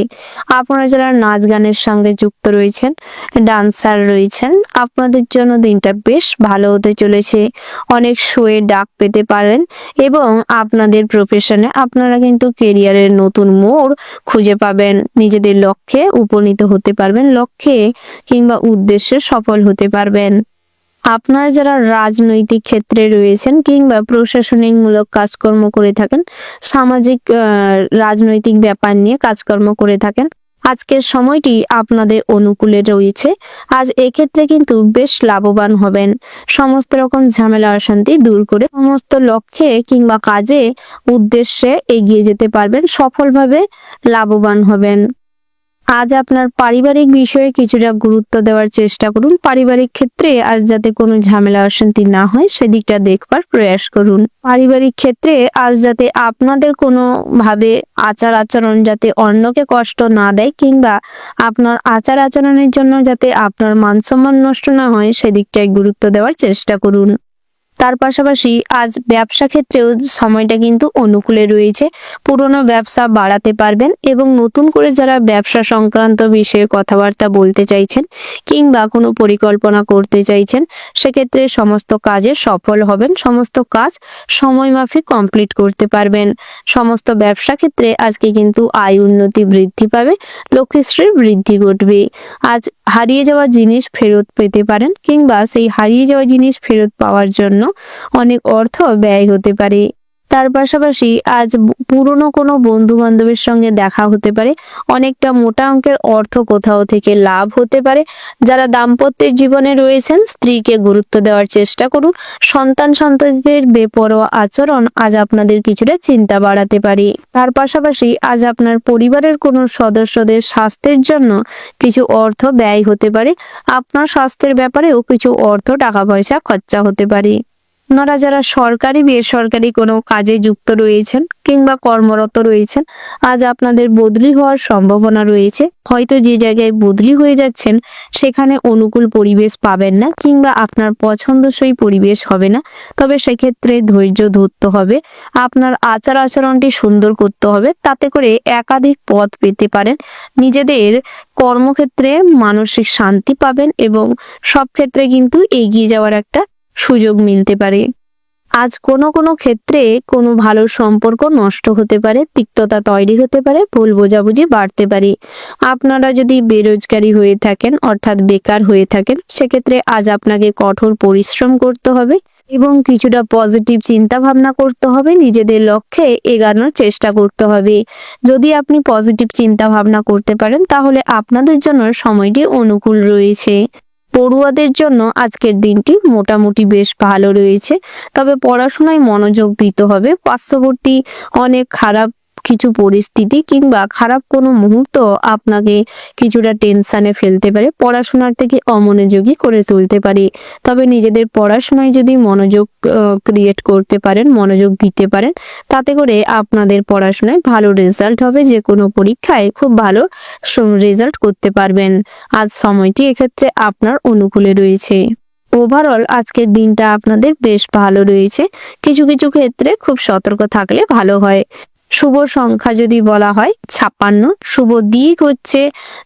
[SPEAKER 2] আপনারা যারা নাচ গানের সঙ্গে যুক্ত রয়েছেন, ডান্সার রয়েছেন, আপনাদের জন্য দিনটা বেশ ভালো হতে চলেছে। অনেক শোয়ে ডাক পেতে পারেন এবং আপনাদের প্রফেশনে আপনারা কিন্তু কেরিয়ারের নতুন মোড় খুঁজে পাবেন। নিজেদের লক্ষ্যে উপনীত হতে পারবেন, লক্ষ্যে কিংবা উদ্দেশ্যে সফল হতে পারবেন। আপনারা যারা রাজনৈতিক ক্ষেত্রে রয়েছেন কিংবা প্রশাসনিকমূলক কাজকর্ম করে থাকেন, সামাজিক রাজনৈতিক ব্যাপার নিয়ে কাজকর্ম করে থাকেন, আজকের সময়টি আপনাদের অনুকূলে রয়েছে। আজ এক্ষেত্রে কিন্তু বেশ লাভবান হবেন। সমস্ত রকম ঝামেলা অশান্তি দূর করে সমস্ত লক্ষ্যে কিংবা কাজে উদ্দেশ্যে এগিয়ে যেতে পারবেন, সফলভাবে লাভবান হবেন। আজ আপনার পারিবারিক বিষয়ে কিছুটা গুরুত্ব দেওয়ার চেষ্টা করুন। পারিবারিক ক্ষেত্রে আজ যাতে কোনো ঝামেলা অশান্তি না হয় সেদিকটা দেখবার প্রয়াস করুন। পারিবারিক ক্ষেত্রে আজ যাতে আপনাদের কোনো ভাবে আচার আচরণ যাতে অন্যকে কষ্ট না দেয় কিংবা আপনার আচার আচরণের জন্য যাতে আপনার মান সম্মান নষ্ট না হয় সেদিকটায় গুরুত্ব দেওয়ার চেষ্টা করুন। তার পাশাপাশি আজ ব্যবসা ক্ষেত্রেও সময়টা কিন্তু অনুকূলে রয়েছে। পুরনো ব্যবসা বাড়াতে পারবেন এবং নতুন করে যারা ব্যবসা সংক্রান্ত বিষয়ে কথাবার্তা বলতে চাইছেন কিংবা কোনো পরিকল্পনা করতে চাইছেন, সেক্ষেত্রে সমস্ত কাজে সফল হবেন। সমস্ত কাজ সময় মাফিক কমপ্লিট করতে পারবেন। সমস্ত ব্যবসা ক্ষেত্রে আজকে কিন্তু আয় উন্নতি বৃদ্ধি পাবে, লক্ষ্মীশ্রীর বৃদ্ধি ঘটবে। আজ হারিয়ে যাওয়া জিনিস ফেরত পেতে পারেন কিংবা সেই হারিয়ে যাওয়া জিনিস ফেরত পাওয়ার জন্য অনেক অর্থ ব্যয় হতে পারে। তার পাশাপাশি আজ পুরনো কোনো বন্ধু বান্ধবের সঙ্গে দেখা হতে পারে। অনেকটা মোটা অঙ্কের অর্থ কোথাও থেকে লাভ হতে পারে। যারা দাম্পত্যের জীবনে রয়েছেন, স্ত্রীকে গুরুত্ব দেওয়ার চেষ্টা করুন। সন্তানদের বেপরোয়া আচরণ আজ আপনাদের কিছুটা চিন্তা বাড়াতে পারে। তার পাশাপাশি আজ আপনার পরিবারের কোনো সদস্যদের স্বাস্থ্যের জন্য কিছু অর্থ ব্যয় হতে পারে। আপনার স্বাস্থ্যের ব্যাপারেও কিছু অর্থ টাকা পয়সা খরচা হতে পারে। আপনারা যারা সরকারি বেসরকারি কোনো কাজে যুক্ত রয়েছেন কিংবা কর্মরত রয়েছেন, আজ আপনাদের বদলি হওয়ার সম্ভাবনা রয়েছে। হয়তো যে জায়গায় বদলি হয়ে যাচ্ছেন সেখানে অনুকূল পরিবেশ পাবেন না কিংবা আপনার পছন্দসই পরিবেশ হবে না। তবে সেক্ষেত্রে ধৈর্য ধরতে হবে, আপনার আচার আচরণটি সুন্দর করতে হবে, তাতে করে একাধিক পদ পেতে পারেন। নিজেদের কর্মক্ষেত্রে মানসিক শান্তি পাবেন এবং সব ক্ষেত্রে কিন্তু এগিয়ে যাওয়ার একটা সুযোগ মিলতে পারে। আজ কোনো কোনো ক্ষেত্রে কোনো ভালো সম্পর্ক নষ্ট হতে পারে, তিক্ততা তৈরি হতে পারে, ভুল বোঝাবুঝি বাড়তে পারে। আপনারা যদি বেরোজগারি হয়ে থাকেন অর্থাৎ বেকার হয়ে থাকেন, সেক্ষেত্রে আজ আপনাকে কঠোর পরিশ্রম করতে হবে এবং কিছুটা পজিটিভ চিন্তা ভাবনা করতে হবে। নিজেদের লক্ষ্যে এগোনোর চেষ্টা করতে হবে। যদি আপনি পজিটিভ চিন্তা ভাবনা করতে পারেন তাহলে আপনাদের জন্য সময়টি অনুকূল রয়েছে। পড়ুয়াদের জন্য আজকের দিনটি মোটামুটি বেশ ভালো রয়েছে, তবে পড়াশোনায় মনোযোগ দিতে হবে। পার্শ্ববর্তী অনেক খারাপ কিছু পরিস্থিতি কিংবা খারাপ কোনো মুহূর্ত আপনাকে কিছুটা টেনশনে ফেলতে পারে, পড়াশোনার থেকে অমনোযোগী করে তুলতে পারে। তবে নিজেদের পড়াশোনায় যদি মনোযোগ ক্রিয়েট করতে পারেন, মনোযোগ দিতে পারেন, তাতে করে আপনাদের পড়াশোনায় ভালো রেজাল্ট হবে। যে কোনো পরীক্ষায় খুব ভালো রেজাল্ট করতে পারবেন। আজ সময়টি এক্ষেত্রে আপনার অনুকূলে রয়েছে। ওভারঅল আজকের দিনটা আপনাদের বেশ ভালো রয়েছে। কিছু কিছু ক্ষেত্রে খুব সতর্ক থাকলে ভালো হয়। শুভ সংখ্যা যদি বলা হয় 56, শুভ দিক হচ্ছে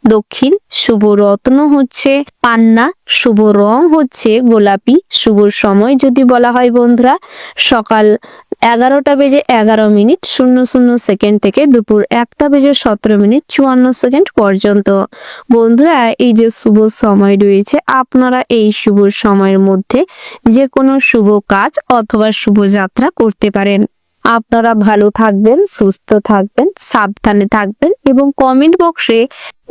[SPEAKER 2] দক্ষিণ, শুভ রত্ন হচ্ছে পান্না, শুভ রং হচ্ছে গোলাপি, শুভ সময় যদি বলা হয় বন্ধুরা সকাল 11:11:00 থেকে দুপুর 1:17:54 পর্যন্ত। বন্ধুরা এই যে শুভ সময় রয়েছে, আপনারা এই শুভ সময়ের মধ্যে যে কোনো শুভ কাজ অথবা শুভ যাত্রা করতে পারেন। আপনারা ভালো থাকবেন, সুস্থ থাকবেন, সাবধানে থাকবেন এবং কমেন্ট বক্সে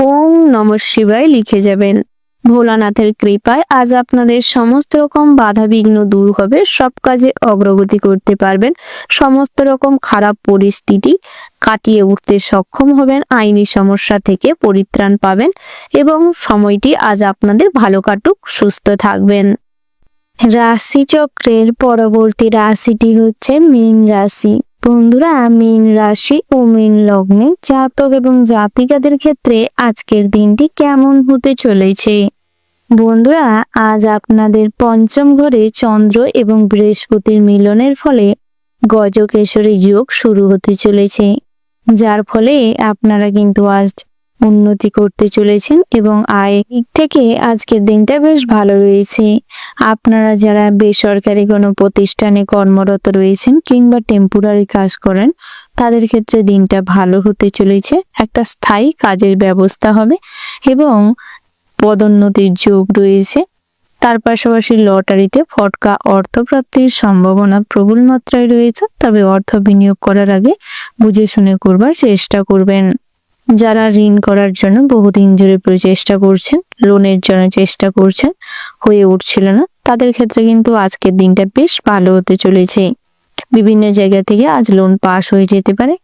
[SPEAKER 2] ওম নমঃ শিবায় লিখে যাবেন। ভোলানাথের কৃপায় আজ আপনাদের সমস্ত রকম বাধা বিঘ্ন দূর হবে, সব কাজে অগ্রগতি করতে পারবেন, সমস্ত রকম খারাপ পরিস্থিতি কাটিয়ে উঠতে সক্ষম হবেন, আইনি সমস্যা থেকে পরিত্রাণ পাবেন এবং সময়টি আজ আপনাদের ভালো কাটুক, সুস্থ থাকবেন। রাশিচক্রের পরবর্তী রাশিটি হচ্ছে মীন রাশি। বন্ধুরা, মীন রাশি ও মীন লগ্নে জাতক এবং জাতিকাদের ক্ষেত্রে আজকের দিনটি কেমন হতে চলেছে? বন্ধুরা, আজ আপনাদের পঞ্চম ঘরে চন্দ্র এবং বৃহস্পতির মিলনের ফলে গজকেশরী যোগ শুরু হতে চলেছে, যার ফলে আপনারা কিন্তু আজ উন্নতি করতে চলেছেন এবং আয়ের দিক থেকে আজকের দিনটা বেশ ভালো রয়েছে। আপনারা যারা বেসরকারি কোনো প্রতিষ্ঠানে কর্মরত রয়েছেন কিংবা টেম্পোরারি কাজ করেন, তাদের ক্ষেত্রে দিনটা ভালো হতে চলেছে। একটা স্থায়ী কাজের ব্যবস্থা হবে এবং পদোন্নতির যোগ রয়েছে। তার পাশাপাশি লটারিতে ফটকা অর্থপ্রাপ্তির সম্ভাবনা প্রবল মাত্রায় রয়েছে, তবে অর্থ বিনিয়োগ করার আগে বুঝে শুনে করবার চেষ্টা করবেন। যারা ঋণ করার জন্য বহুদিন ধরে প্রচেষ্টা করছেন, লোনের জন্য চেষ্টা করছেন, হয়ে উঠছিল না, তাদের ক্ষেত্রে কিন্তু আজকের দিনটা বেশ ভালো হতে চলেছে। বিভিন্ন জায়গা থেকে আজ লোন পাস হয়ে যেতে পারে।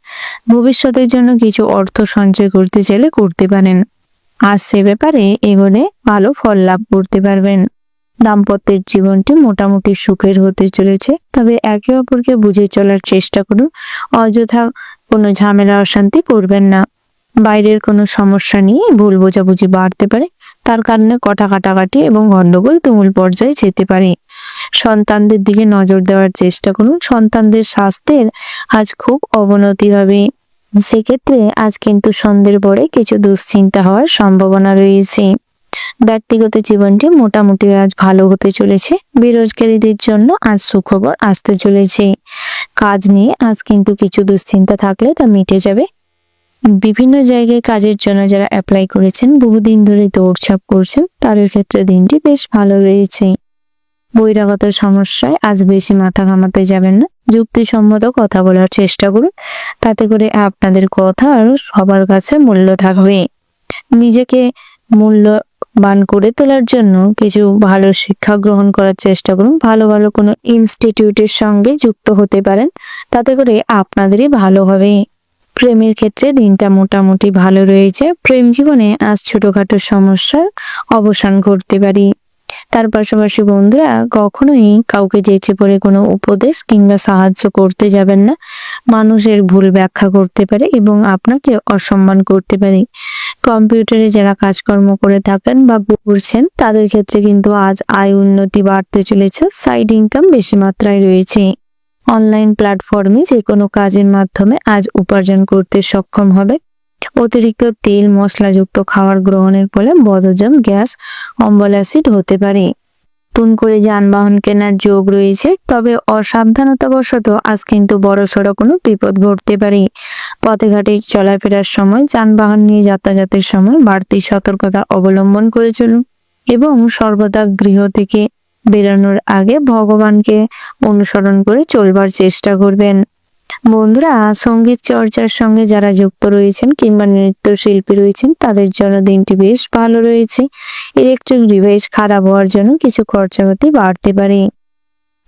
[SPEAKER 2] ভবিষ্যতের জন্য কিছু অর্থ সঞ্চয় করতে চাইলে করতে পারেন। আজ সে ব্যাপারে এগোলে ভালো ফল লাভ করতে পারবেন। দাম্পত্যের জীবনটি মোটামুটি সুখের হতে চলেছে, তবে একে অপরকে বুঝে চলার চেষ্টা করুন। অযথা কোনো ঝামেলা অশান্তি করবেন না। বাইরের কোনো সমস্যা নিয়ে ভুল বোঝাবুঝি বাড়তে পারে, তার কারণে কাটাকাটি এবং গন্ডগোল তুমুল পর্যায়ে যেতে পারে। সন্তানদের দিকে নজর দেওয়ার চেষ্টা করুন। সন্তানদের স্বাস্থ্যের আজ খুব অবনতি হবে। সেক্ষেত্রে আজ কিন্তু সন্ধ্যের পরে কিছু দুশ্চিন্তা হওয়ার সম্ভাবনা রয়েছে। ব্যক্তিগত জীবনটি মোটামুটি আজ ভালো হতে চলেছে। বেরোজগারীদের জন্য আজ সুখবর আসতে চলেছে। কাজ নিয়ে আজ কিন্তু কিছু দুশ্চিন্তা থাকলে তা মিটে যাবে। বিভিন্ন জায়গায় কাজের জন্য যারা অ্যাপ্লাই করেছেন, বহুদিন ধরে দৌড়ঝাঁপ করছেন, তাদের ক্ষেত্রে দিনটি বেশ ভালো রয়েছে। বহিরাগত সমস্যায় আজ বেশি মাথা ঘামাতে যাবেন না। যুক্তিসম্মত কথা বলার চেষ্টা করুন, তাতে করে আপনাদের কথা আরো সবার কাছে মূল্য থাকবে। নিজেকে মূল্যবান করে তোলার জন্য কিছু ভালো শিক্ষা গ্রহণ করার চেষ্টা করুন। ভালো ভালো কোনো ইনস্টিটিউটের সঙ্গে যুক্ত হতে পারেন, তাতে করে আপনাদেরই ভালো হবে। প্রেমের ক্ষেত্রে দিনটা মোটামুটি ভালো রয়েছে। প্রেম জীবনে আজ ছোটখাটো সমস্যার অবসান ঘটতে পারে। তার পাশাপাশি বন্ধুরা, কখনোই কাউকে যেচে পড়ে কোনো উপদেশ কিংবা সাহায্য করতে যাবেন না। মানুষের ভুল ব্যাখ্যা করতে পারে এবং আপনাকে অসম্মান করতে পারে। কম্পিউটারে যারা কাজকর্ম করে থাকেন বা করছেন, তাদের ক্ষেত্রে কিন্তু আজ আয় উন্নতি বাড়তে চলেছে। সাইড ইনকাম বেশি মাত্রায় রয়েছে। অনলাইন প্ল্যাটফর্মে যে কোনো কাজের মাধ্যমে আজ উপার্জন করতে সক্ষম হবে। অতিরিক্ত তেল মশলাযুক্ত খাবার গ্রহণের ফলে বদহজম, গ্যাস, অম্বল অ্যাসিড হতে পারে। নতুন করে যানবাহন কেনার যোগ রয়েছে, তবে অসাবধানতাবশত আজ কিন্তু বড়সড় কোনো বিপদ ঘটতে পারে। পথে ঘাটে চলাফেরার সময়, যানবাহন নিয়ে যাতায়াতের সময় বাড়তি সতর্কতা অবলম্বন করে চলুন এবং সর্বদা গৃহ থেকে বেরোনোর আগে ভগবানকে অনুসরণ করে চলবার চেষ্টা করবেন। বন্ধুরা, সঙ্গীত চর্চার সঙ্গে যারা যুক্ত রয়েছেন কিংবা নৃত্যশিল্পী রয়েছেন, তাদের জন্য দিনটি বেশ ভালো রয়েছে। ইলেকট্রিক ডিভাইস খারাপ হওয়ার জন্য কিছু খরচাপাতি বাড়তে পারে।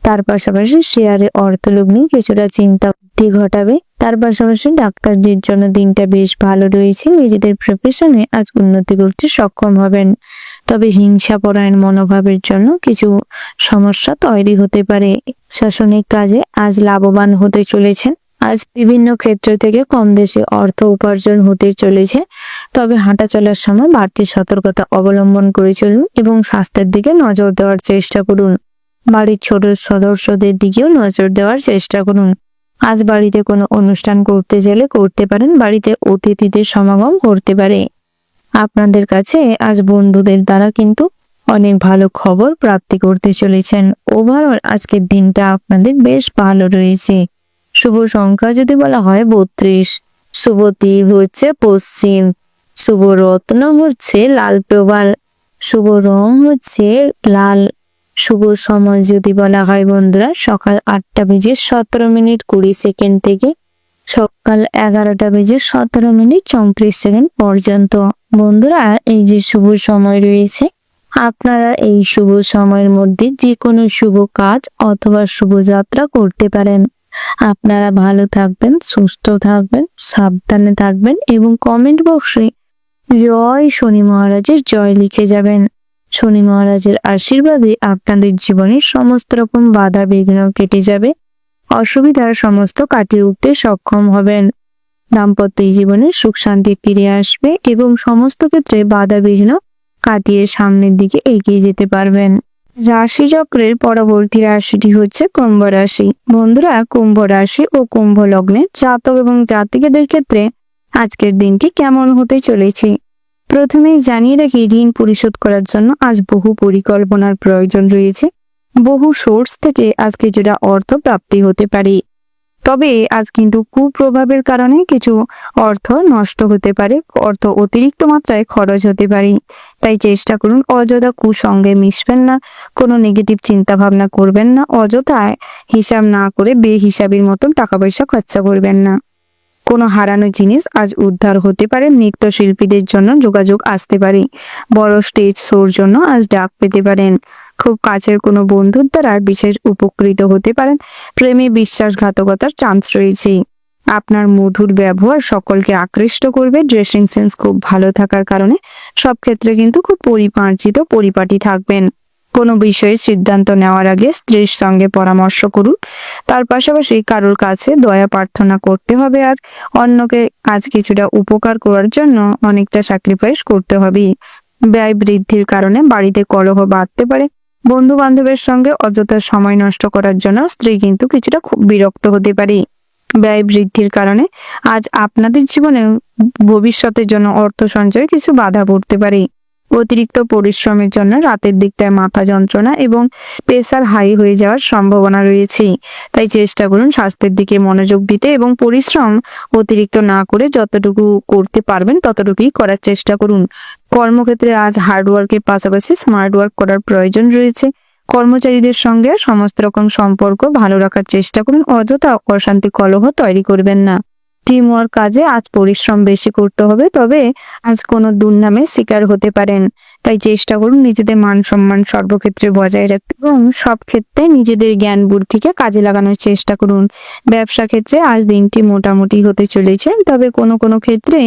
[SPEAKER 2] তার পাশাপাশি শেয়ারে অর্থলগ্নি কিছুটা চিন্তা বৃদ্ধি ঘটাবে। তার পাশাপাশি ডাক্তারদের জন্য দিনটা বেশ ভালো রয়েছে। নিজেদের প্রফেশনে আজ উন্নতি করতে সক্ষম হবেন, তবে হিংসাপরায়ণ মনোভাবের জন্য কিছু সমস্যা তৈরি হতে পারে। প্রশাসনিক কাজে আজ লাভবান হতে চলেছেন। আজ বিভিন্ন ক্ষেত্র থেকে কম বেশি অর্থ উপার্জন হতে চলেছে, তবে হাঁটা চলার সময় বাড়তি সতর্কতা অবলম্বন করে চলুন এবং স্বাস্থ্যের দিকে নজর দেওয়ার চেষ্টা করুন। বাড়ির ছোট সদস্যদের দিকেও নজর দেওয়ার চেষ্টা করুন। আজ বাড়িতে কোনো অনুষ্ঠান করতে গেলে করতে পারেন, বাড়িতে অতিথিদের সমাগম করতে পারে। আপনাদের কাছে আজ বন্ধুদের দ্বারা কিন্তু অনেক ভালো খবর প্রাপ্তি করতে চলেছেন। ওভারঅল আজকের দিনটা আপনাদের বেশ ভালো রয়েছে। শুভ সংখ্যা যদি বলা হয় 32, শুভ দিক হচ্ছে পশ্চিম, শুভ রত্ন হচ্ছে লাল প্রবাল, শুভ রং হচ্ছে লাল। শুভ সময় যদি বলা হয় বন্ধুরা সকাল 8:17:20 থেকে সকাল 11:17:34 পর্যন্ত। বন্ধুরা এই যে শুভ সময় রয়েছে, আপনারা এই শুভ সময়ের মধ্যে যে কোনো শুভ কাজ অথবা শুভযাত্রা করতে পারেন। আপনারা ভালো থাকবেন, সুস্থ থাকবেন, সাবধানে থাকবেন এবং কমেন্ট বক্সে জয় শনি মহারাজের জয় লিখে যাবেন। শনি মহারাজের আশীর্বাদে আপনাদের জীবনে সমস্ত রকম বাধা বিঘ্ন কেটে যাবে, অসুবিধার সমস্ত কাটিয়ে উঠতে সক্ষম হবেন। দাম্পত্য জীবনে সুখ শান্তি ফিরে আসবে এবং সমস্ত ক্ষেত্রে বাধা বিঘ্ন কাটিয়ে সামনের দিকে এগিয়ে যেতে পারবেন। রাশিচক্রের পরবর্তী রাশিটি হচ্ছে কুম্ভ রাশি। বন্ধুরা, কুম্ভ রাশি ও কুম্ভ লগ্নের জাতক এবং জাতিকাদের ক্ষেত্রে আজকের দিনটি কেমন হতে চলেছে প্রথমেই জানিয়ে রাখি, ঋণ পরিশোধ করার জন্য আজ বহু পরিকল্পনার প্রয়োজন রয়েছে। বহু সোর্স থেকে আজ কিছুটা অর্থ প্রাপ্তি হতে পারে, তবে আজ কিন্তু কুপ্রভাবের কারণে কিছু অর্থ নষ্ট হতে পারে, অর্থ অতিরিক্ত মাত্রায় খরচ হতে পারে। তাই চেষ্টা করুন অযথা কুসঙ্গে মিশবেন না, কোনো নেগেটিভ চিন্তা ভাবনা করবেন না, অযথায় হিসাব না করে বেহিসাবির মতন টাকা পয়সা খরচা করবেন না। কোনো হারানো জিনিস আজ উদ্ধার হতে পারে। নৃত্যশিল্পীদের জন্য যোগাযোগ আসতে পারে। বড় স্টেজ শোর জন্য আজ ডাক পেতে পারেন। খুব কাছের কোনো বন্ধুর দ্বারা বিশেষ উপকৃত হতে পারেন। প্রেমে বিশ্বাসঘাতকতার চান্স রয়েছে। আপনার মধুর ব্যবহার সকলকে আকৃষ্ট করবে। ড্রেসিং সেন্স খুব ভালো থাকার কারণে সব ক্ষেত্রে কিন্তু খুব পরিমার্জিত পরিপাটি থাকবেন। কোনো বিষয়ে সিদ্ধান্ত নেওয়ার আগে স্ত্রীর সঙ্গে পরামর্শ করুন। তার পাশাপাশি কারোর কাছে দয়া প্রার্থনা করতে হবে। আজ অন্যকে আজ কিছুটা উপকার করার জন্য অনেকটা স্যাক্রিফাইস করতে হবে। ব্যয় বৃদ্ধির কারণে বাড়িতে কলহ বাড়তে পারে। বন্ধু বান্ধবের সঙ্গে অযথা সময় নষ্ট করার জন্য স্ত্রী কিন্তু কিছুটা খুব বিরক্ত হতে পারে। ব্যয় বৃদ্ধির কারণে আজ আপনাদের জীবনে ভবিষ্যতের জন্য অর্থ সঞ্চয়ে কিছু বাধা পড়তে পারে। অতিরিক্ত পরিশ্রমের জন্য রাতের দিকটায় মাথা যন্ত্রণা এবং প্রেসার হাই হয়ে যাওয়ার সম্ভাবনা রয়েছে। তাই চেষ্টা করুন স্বাস্থ্যের দিকে মনোযোগ দিতে এবং পরিশ্রম অতিরিক্ত না করে যতটুকু করতে পারবেন ততটুকুই করার চেষ্টা করুন। কর্মক্ষেত্রে আজ হার্ডওয়ার্কের পাশাপাশি স্মার্ট ওয়ার্ক করার প্রয়োজন রয়েছে। কর্মচারীদের সঙ্গে সমস্ত রকম সম্পর্ক ভালো রাখার চেষ্টা করুন। অযথা অশান্তি কলহ তৈরি করবেন না। টিম ওয়ার্ক কাজে আজ পরিশ্রম বেশি করতে হবে, তবে আজ কোনো দুর্নামের শিকার হতে পারেন। তাই চেষ্টা করুন নিজেদের মান সম্মান সর্বক্ষেত্রে বজায় রাখতে এবং সব ক্ষেত্রে নিজেদের জ্ঞান বুদ্ধিকে কাজে লাগানোর চেষ্টা করুন। ব্যবসা ক্ষেত্রে আজ দিনটি মোটামুটি হতে চলেছে, তবে কোনো কোনো ক্ষেত্রে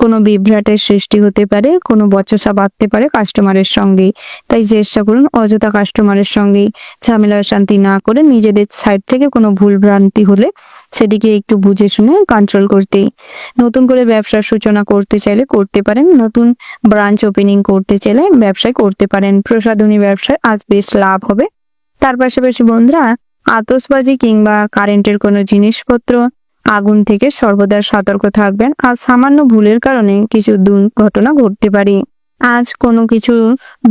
[SPEAKER 2] কোনো বিভ্রাটের সৃষ্টি হতে পারে, কোনো বচসা বাঁধতে পারে কাস্টমারের সঙ্গে। তাই চেষ্টা করুন অযথা কাস্টমারের সঙ্গে ঝামেলা শান্তি না করে নিজেদের সাইড থেকে কোনো ভুল ভ্রান্তি হলে সেটিকে একটু বুঝে শুনে কন্ট্রোল করতে। নতুন করে ব্যবসার সূচনা করতে চাইলে করতে পারেন। নতুন ব্রাঞ্চ ওপেনিং করতে চাইলে ব্যবসায় করতে পারেন। প্রসাধনী ব্যবসায় আজ বেশ লাভ হবে। তার পাশাপাশি বন্ধুরা, আতশবাজি কিংবা কারেন্টের কোনো জিনিসপত্র আগুন থেকে সর্বদা সতর্ক থাকবেন। আজ সামান্য ভুলের কারণে কিছু দুর্ঘটনা ঘটতে পারে। আজ কোনো কিছু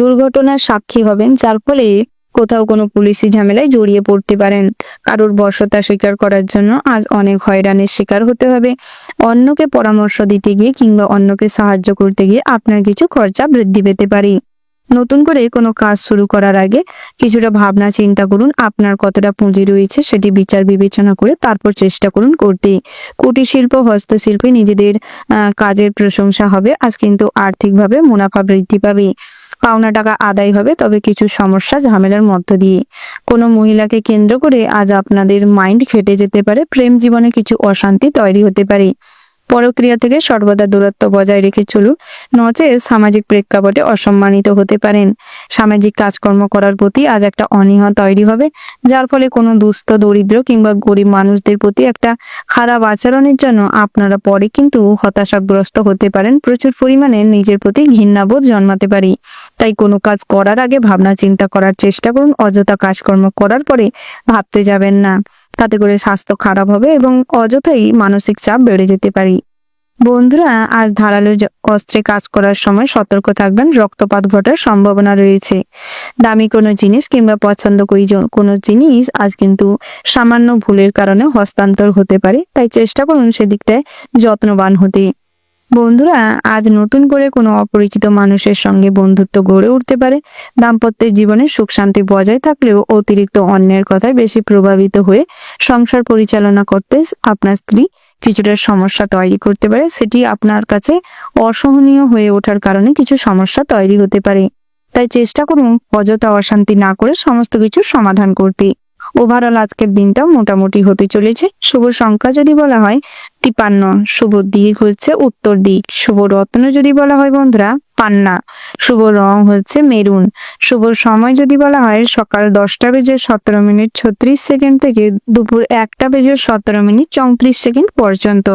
[SPEAKER 2] দুর্ঘটনার সাক্ষী হবেন, যার ফলে কোথাও কোনো পুলিশি ঝামেলায় জড়িয়ে পড়তে পারেন। কারোর বশ্যতা স্বীকার করার জন্য আজ অনেক হয়রানির শিকার হতে হবে। অন্যকে পরামর্শ দিতে গিয়ে কিংবা অন্যকে সাহায্য করতে গিয়ে আপনার কিছু খরচা বৃদ্ধি পেতে পারে। নতুন করে কোনো কাজ শুরু করার আগে কিছুটা ভাবনা চিন্তা করুন। আপনার কতটা পুঁজি রয়েছে সেটি বিচার বিবেচনা করে তারপর চেষ্টা করুন করতে। কুটির শিল্প হস্তশিল্পে নিজেদের কাজের প্রশংসা হবে। আজ কিন্তু আর্থিকভাবে মুনাফা বৃদ্ধি পাবে। পাওনা টাকা আদায় হবে, তবে কিছু সমস্যা ঝামেলার মধ্য দিয়ে। কোনো মহিলাকে কেন্দ্র করে আজ আপনাদের মাইন্ড খেটে যেতে পারে। প্রেম জীবনে কিছু অশান্তি তৈরি হতে পারে। পরক্রিয়া থেকে সর্বদা দূরত্ব বজায় রেখে চলুন, নচেৎ সামাজিক প্রেক্ষাপটে অসম্মানিত হতে পারেন। সামাজিক কাজকর্ম করার প্রতি আজ একটা অনীহা তৈরি হবে, যার ফলে কোনো দুস্থ দরিদ্র কিংবা গরিব মানুষদের প্রতি একটা খারাপ আচরণের জন্য আপনারা পরে কিন্তু হতাশাগ্রস্ত হতে পারেন। প্রচুর পরিমাণে নিজের প্রতি ঘৃণাবোধ জন্মাতে পারে। তাই কোনো কাজ করার আগে ভাবনা চিন্তা করার চেষ্টা করুন। অযথা কাজকর্ম করার পরে ভাবতে যাবেন না।
[SPEAKER 1] তাতে করে স্বাস্থ্য খারাপ হবে এবং অযথাই মানসিক চাপ বেড়ে যেতে পারে। বন্ধুরা, আজ ধারালো অস্ত্রে কাজ করার সময় সতর্ক থাকবেন, রক্তপাত ঘটার সম্ভাবনা রয়েছে। দামি কোনো জিনিস কিংবা পছন্দকরী কোনো জিনিস আজ কিন্তু সামান্য ভুলের কারণে হস্তান্তর হতে পারে, তাই চেষ্টা করুন সেদিকটায় যত্নবান হতে। বন্ধুরা, আজ নতুন করে কোনো অপরিচিত মানুষের সঙ্গে বন্ধুত্ব গড়ে উঠতে পারে। দাম্পত্যের জীবনে সুখ শান্তি বজায় থাকলেও অতিরিক্ত অন্যের কথায় বেশি প্রভাবিত হয়ে সংসার পরিচালনা করতে আপনার স্ত্রী কিছুটা সমস্যা তৈরি করতে পারে। সেটি আপনার কাছে অসহনীয় হয়ে ওঠার কারণে কিছু সমস্যা তৈরি হতে পারে। তাই চেষ্টা করুন অযথা অশান্তি না করে সমস্ত কিছু সমাধান করতে। ওভারঅল আজকের দিনটা মোটামুটি হতে চলেছে। শুভ সংখ্যা যদি বলা হয় 53, শুভ দিক হচ্ছে উত্তর দিক, শুভ রত্ন যদি বলা হয় বন্ধুরা পান্না, শুভ রং হচ্ছে মেরুন, শুভ সময় যদি বলা হয় সকাল 10:17:36 থেকে দুপুর 1:17:34 পর্যন্ত।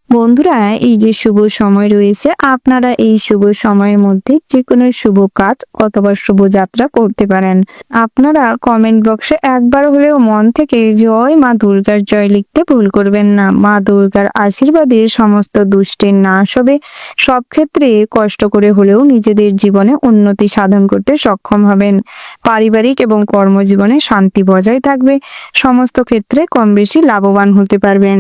[SPEAKER 1] বন্ধুরা, এই যে শুভ সময় রয়েছে, আপনারা এই শুভ সময়ের মধ্যে যে কোনো শুভ কাজ অথবা শুভ যাত্রা করতে পারেন। আপনারা কমেন্ট বক্সে একবার হলেও মন থেকে জয় মা দুর্গার জয় লিখতে ভুল করবেন না। মা দুর্গার আশীর্বাদে সমস্ত দুষ্টের নাশ হবে। সব ক্ষেত্রে কষ্ট করে হলেও নিজেদের জীবনে উন্নতি সাধন করতে সক্ষম হবেন। পারিবারিক এবং কর্মজীবনে শান্তি বজায় থাকবে। সমস্ত ক্ষেত্রে কম বেশি লাভবান হতে পারবেন।